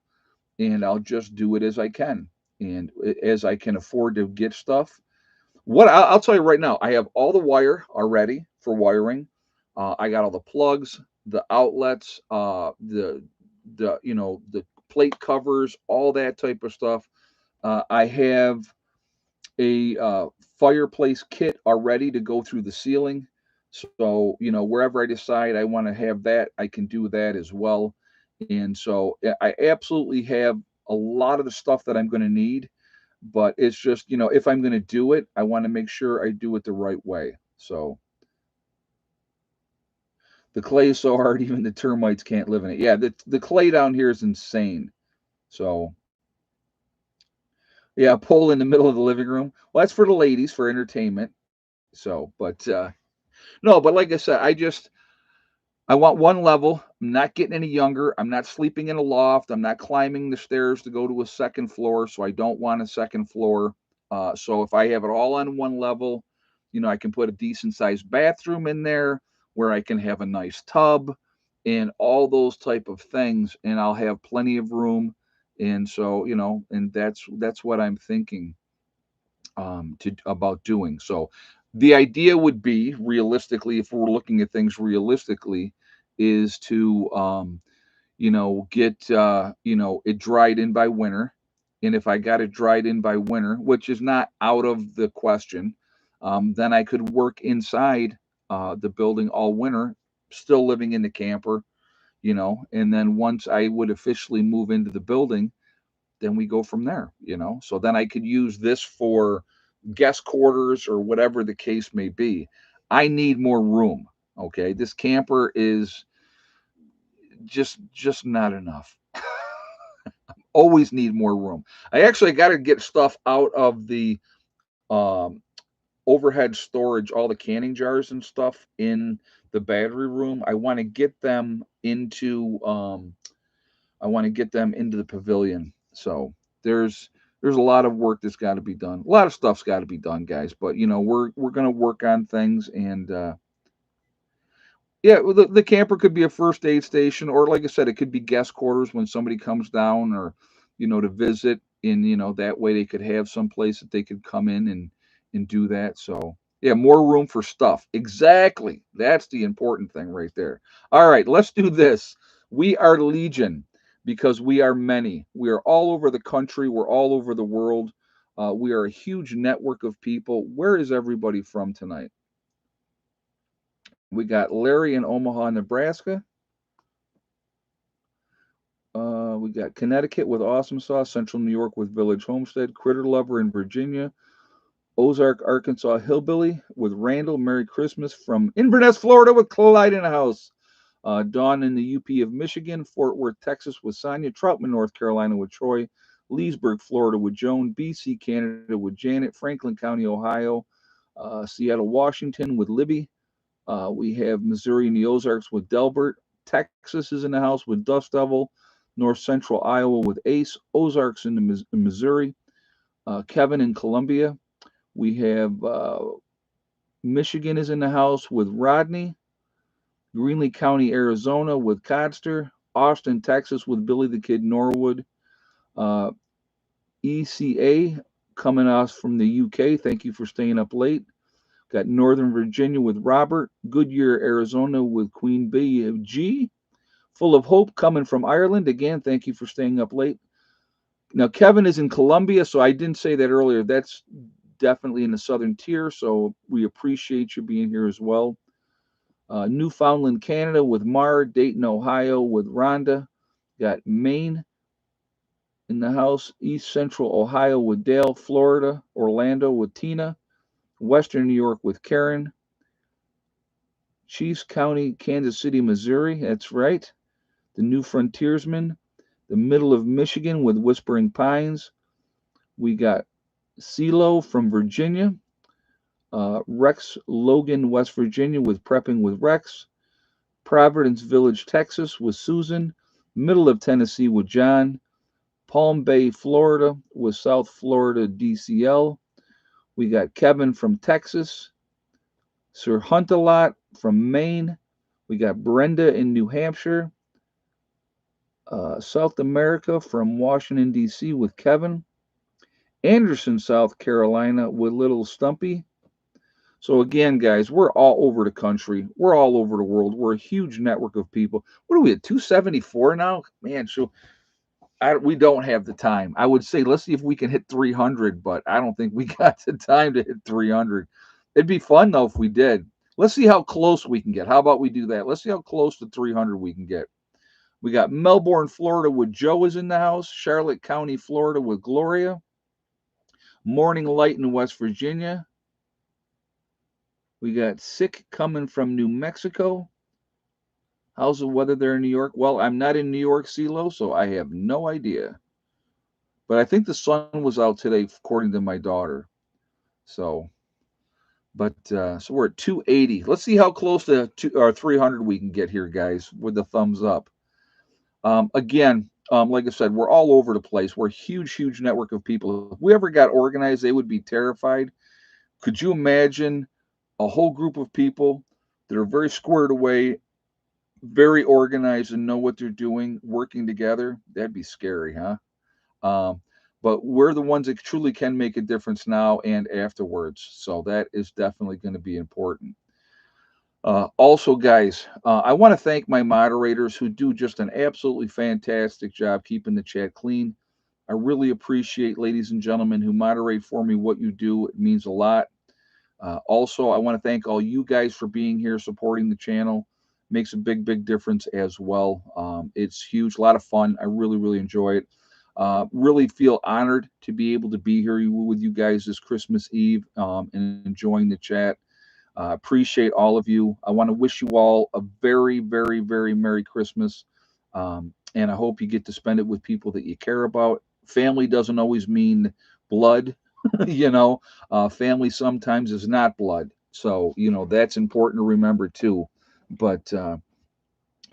and I'll just do it as I can, and as I can afford to get stuff. I'll tell you right now, I have all the wire already for wiring. I got all the plugs, the outlets, the plate covers, all that type of stuff. I have a fireplace kit already to go through the ceiling. So, wherever I decide I want to have that, I can do that as well. And so I absolutely have a lot of the stuff that I'm going to need, but it's just, if I'm going to do it, I want to make sure I do it the right way. So the clay is so hard, even the termites can't live in it. Yeah, the clay down here is insane. So, yeah, a pole in the middle of the living room. Well, that's for the ladies for entertainment. So, no, but like I said, I want one level. I'm not getting any younger. I'm not sleeping in a loft. I'm not climbing the stairs to go to a second floor. So I don't want a second floor. So if I have it all on one level, I can put a decent sized bathroom in there where I can have a nice tub and all those type of things, and I'll have plenty of room. And so, and that's what I'm thinking to about doing. So the idea would be realistically, if we're looking at things realistically, is to get it dried in by winter. And if I got it dried in by winter, which is not out of the question, then I could work inside the building all winter, still living in the camper, and then once I would officially move into the building, then we go from there. So then I could use this for guest quarters or whatever the case may be. I need more room. Okay. This camper is just not enough. Always need more room. I actually got to get stuff out of the um, overhead storage, all the canning jars and stuff in the battery room. I want to get them into the pavilion. So there's a lot of work that's got to be done. A lot of stuff's got to be done, guys. But we're gonna work on things, and yeah, well, the camper could be a first aid station, or like I said, it could be guest quarters when somebody comes down, or to visit. And that way they could have some place that they could come in and do that. So yeah, more room for stuff. Exactly, that's the important thing right there. All right, let's do this. We are legion because we are many. We are all over the country. We're all over the world. We are a huge network of people. Where is everybody from tonight? We got Larry in Omaha, Nebraska. We got Connecticut with Awesome Sauce, Central New York with Village Homestead, Critter Lover in Virginia, Ozark, Arkansas Hillbilly with Randall. Merry Christmas from Inverness, Florida with Clyde in the house. Dawn in the UP of Michigan, Fort Worth, Texas with Sonia, Troutman, North Carolina with Troy, Leesburg, Florida with Joan, BC, Canada with Janet, Franklin County, Ohio, Seattle, Washington with Libby. We have Missouri and the Ozarks with Delbert. Texas is in the house with Dust Devil. North Central Iowa with Ace. Ozarks in Missouri. Kevin in Columbia. We have Michigan is in the house with Rodney. Greenlee County, Arizona with Codster. Austin, Texas with Billy the Kid Norwood. Uh, ECA coming us from the UK. Thank you for staying up late. Got Northern Virginia with Robert. Goodyear, Arizona with Queen Bee of G. Full of Hope coming from Ireland. Again, thank you for staying up late. Now, Kevin is in Colombia, so I didn't say that earlier. That's definitely in the southern tier, so we appreciate you being here as well. Newfoundland, Canada with Mar, Dayton, Ohio with Rhonda. Got Maine in the house, East Central Ohio with Dale, Florida, Orlando with Tina, Western New York with Karen, Chiefs County, Kansas City, Missouri. That's right. The New Frontiersman, the middle of Michigan with Whispering Pines. We got CeeLo from Virginia, Rex Logan, West Virginia with Prepping with Rex, Providence Village, Texas with Susan, middle of Tennessee with John, Palm Bay, Florida with South Florida DCL. We got Kevin from Texas, Sir Hunt-A-Lot from Maine. We got Brenda in New Hampshire, South America from Washington, D.C. with Kevin, Anderson, South Carolina with Little Stumpy. So again, guys, we're all over the country. We're all over the world. We're a huge network of people. What are we at 274 now? Man, so we don't have the time. I would say let's see if we can hit 300, but I don't think we got the time to hit 300. It'd be fun though if we did. Let's see how close we can get. How about we do that? Let's see how close to 300 we can get. We got Melbourne, Florida with Joe is in the house. Charlotte County, Florida with Gloria. Morning Light in West Virginia. We got Sick coming from New Mexico. How's the weather there in New York? Well, I'm not in New York, CeeLo, so I have no idea. But I think the sun was out today, according to my daughter. So, so we're at 280. Let's see how close to 300 we can get here, guys, with the thumbs up. Again, like I said, we're all over the place. We're a huge, huge network of people. If we ever got organized, they would be terrified. Could you imagine a whole group of people that are very squared away, very organized, and know what they're doing, working together? That'd be scary, huh? Um, but we're the ones that truly can make a difference now and afterwards. So that is definitely going to be important. Also, guys, I want to thank my moderators who do just an absolutely fantastic job keeping the chat clean. I really appreciate, ladies and gentlemen, who moderate for me what you do. It means a lot. Also, I want to thank all you guys for being here, supporting the channel. Makes a big, big difference as well. It's huge, a lot of fun. I really, really enjoy it. Really feel honored to be able to be here with you guys this Christmas Eve and enjoying the chat. Appreciate all of you. I want to wish you all a very, very, very Merry Christmas. And I hope you get to spend it with people that you care about. Family doesn't always mean blood, you know. Family sometimes is not blood. So, that's important to remember too. But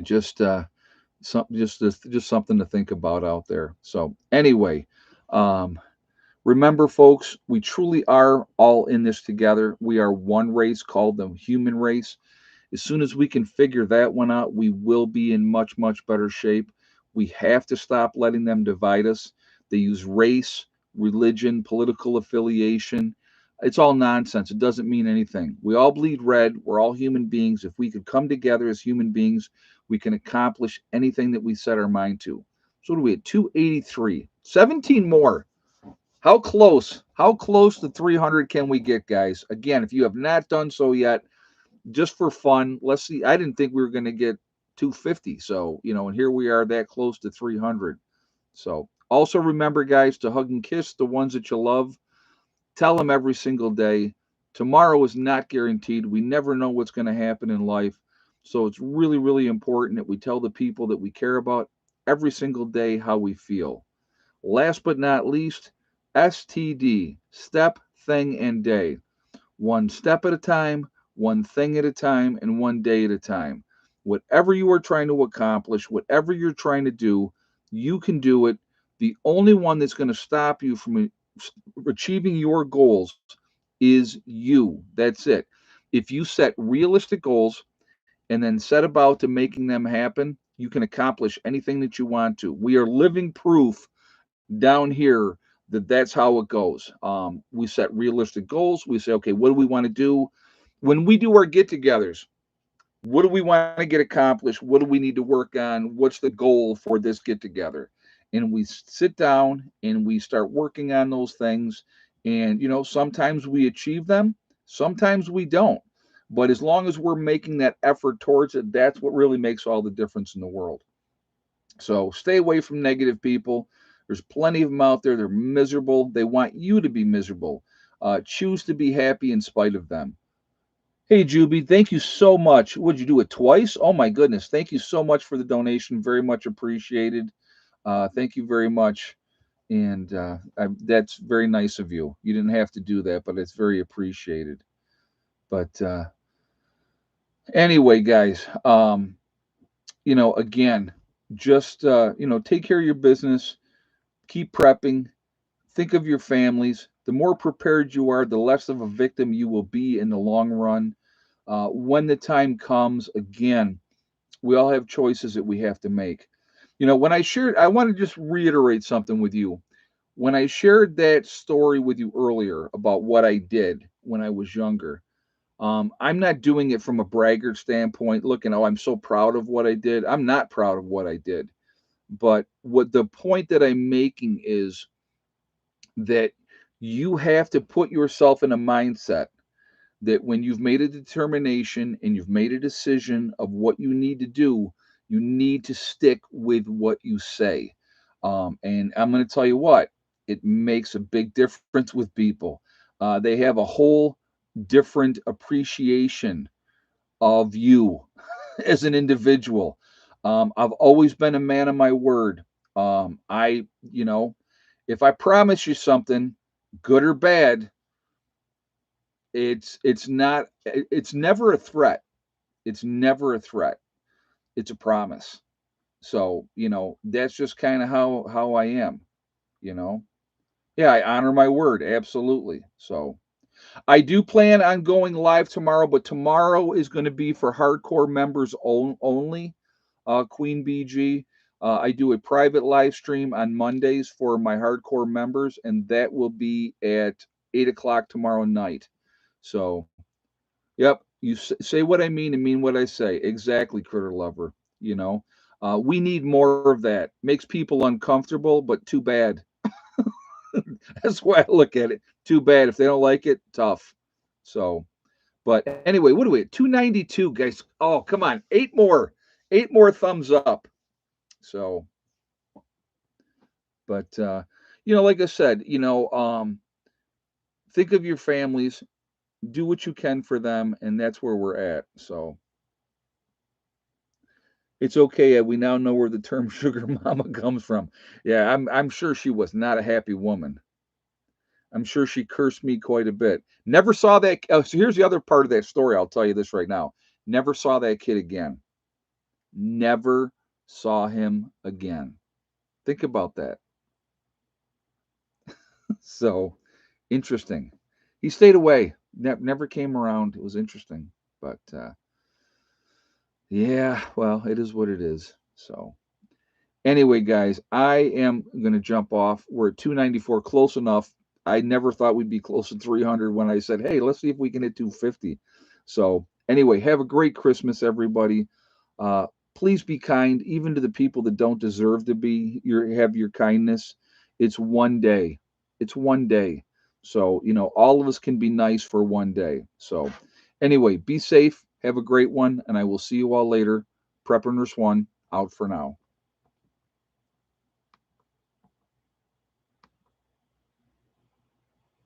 just just something to think about out there. So anyway, um, remember, folks, we truly are all in this together. We are one race called the human race. As soon as we can figure that one out, we will be in much, much better shape. We have to stop letting them divide us. They use race, religion, political affiliation. It's all nonsense. It doesn't mean anything. We all bleed red. We're all human beings. If we could come together as human beings, we can accomplish anything that we set our mind to. So, what are we at? 283. 17 more. How close? How close to 300 can we get, guys? Again, if you have not done so yet, just for fun, let's see. I didn't think we were going to get 250. So, and here we are that close to 300. So, also remember, guys, to hug and kiss the ones that you love. Tell them every single day. Tomorrow is not guaranteed. We never know what's going to happen in life. So, it's really, really important that we tell the people that we care about every single day how we feel. Last but not least, STD, step, thing, and day. One step at a time, one thing at a time, and one day at a time. Whatever you are trying to accomplish, whatever you're trying to do, you can do it. The only one that's going to stop you from achieving your goals is you. That's it. If you set realistic goals and then set about to making them happen, you can accomplish anything that you want to. We are living proof down here that that's how it goes. We set realistic goals. We say, okay, what do we want to do? When we do our get togethers, What do we want to get accomplished? What do we need to work on? What's the goal for this get together? And we sit down and we start working on those things. And, sometimes we achieve them, sometimes we don't. But as long as we're making that effort towards it, that's what really makes all the difference in the world. So stay away from negative people. There's plenty of them out there. They're miserable. They want you to be miserable. Choose to be happy in spite of them. Hey, Juby, thank you so much. Would you do it twice? Oh my goodness. Thank you so much for the donation. Very much appreciated. Thank you very much. And that's very nice of you. You didn't have to do that, but it's very appreciated. But anyway, guys, again, just, take care of your business, keep prepping, think of your families. The more prepared you are, the less of a victim you will be in the long run. When the time comes, again, we all have choices that we have to make. When I shared, I want to just reiterate something with you. When I shared that story with you earlier about what I did when I was younger, I'm not doing it from a braggart standpoint, looking, oh, I'm so proud of what I did. I'm not proud of what I did. But what the point that I'm making is that you have to put yourself in a mindset that when you've made a determination and you've made a decision of what you need to do, you need to stick with what you say. And I'm going to tell you what, it makes a big difference with people. They have a whole different appreciation of you as an individual. I've always been a man of my word. If I promise you something, good or bad, it's not it's never a threat. It's never a threat. It's a promise. So, that's just kind of how I am, you know. Yeah, I honor my word, absolutely. So, I do plan on going live tomorrow, but tomorrow is going to be for hardcore members only. Queen BG. I do a private live stream on Mondays for my hardcore members, and that will be at 8 o'clock tomorrow night. So, yep, you say what I mean and mean what I say. Exactly, critter lover. You know, we need more of that. Makes people uncomfortable, but too bad. That's why I look at it. Too bad if they don't like it. Tough. So, but anyway, what are we at? 292, guys. Oh, come on, eight more thumbs up. So, but like I said, think of your families, do what you can for them, and that's where we're at. So it's okay. We now know where the term sugar mama comes from. Yeah, I'm sure she was not a happy woman. I'm sure she cursed me quite a bit. Never saw that. Oh, so here's the other part of that story. I'll tell you this right now. Never saw that kid again. Never saw him again. Think about that. So interesting. He stayed away. Never came around. It was interesting, but yeah. Well, it is what it is. So. Anyway, guys, I am going to jump off. We're at 294, close enough. I never thought we'd be close to 300 when I said, hey, let's see if we can hit 250. So, anyway, have a great Christmas, everybody. Uh, please be kind, even to the people that don't deserve to be. Have your kindness. It's one day. It's one day. So, all of us can be nice for one day. So, anyway, be safe. Have a great one, and I will see you all later. Prepper Nurse One out for now.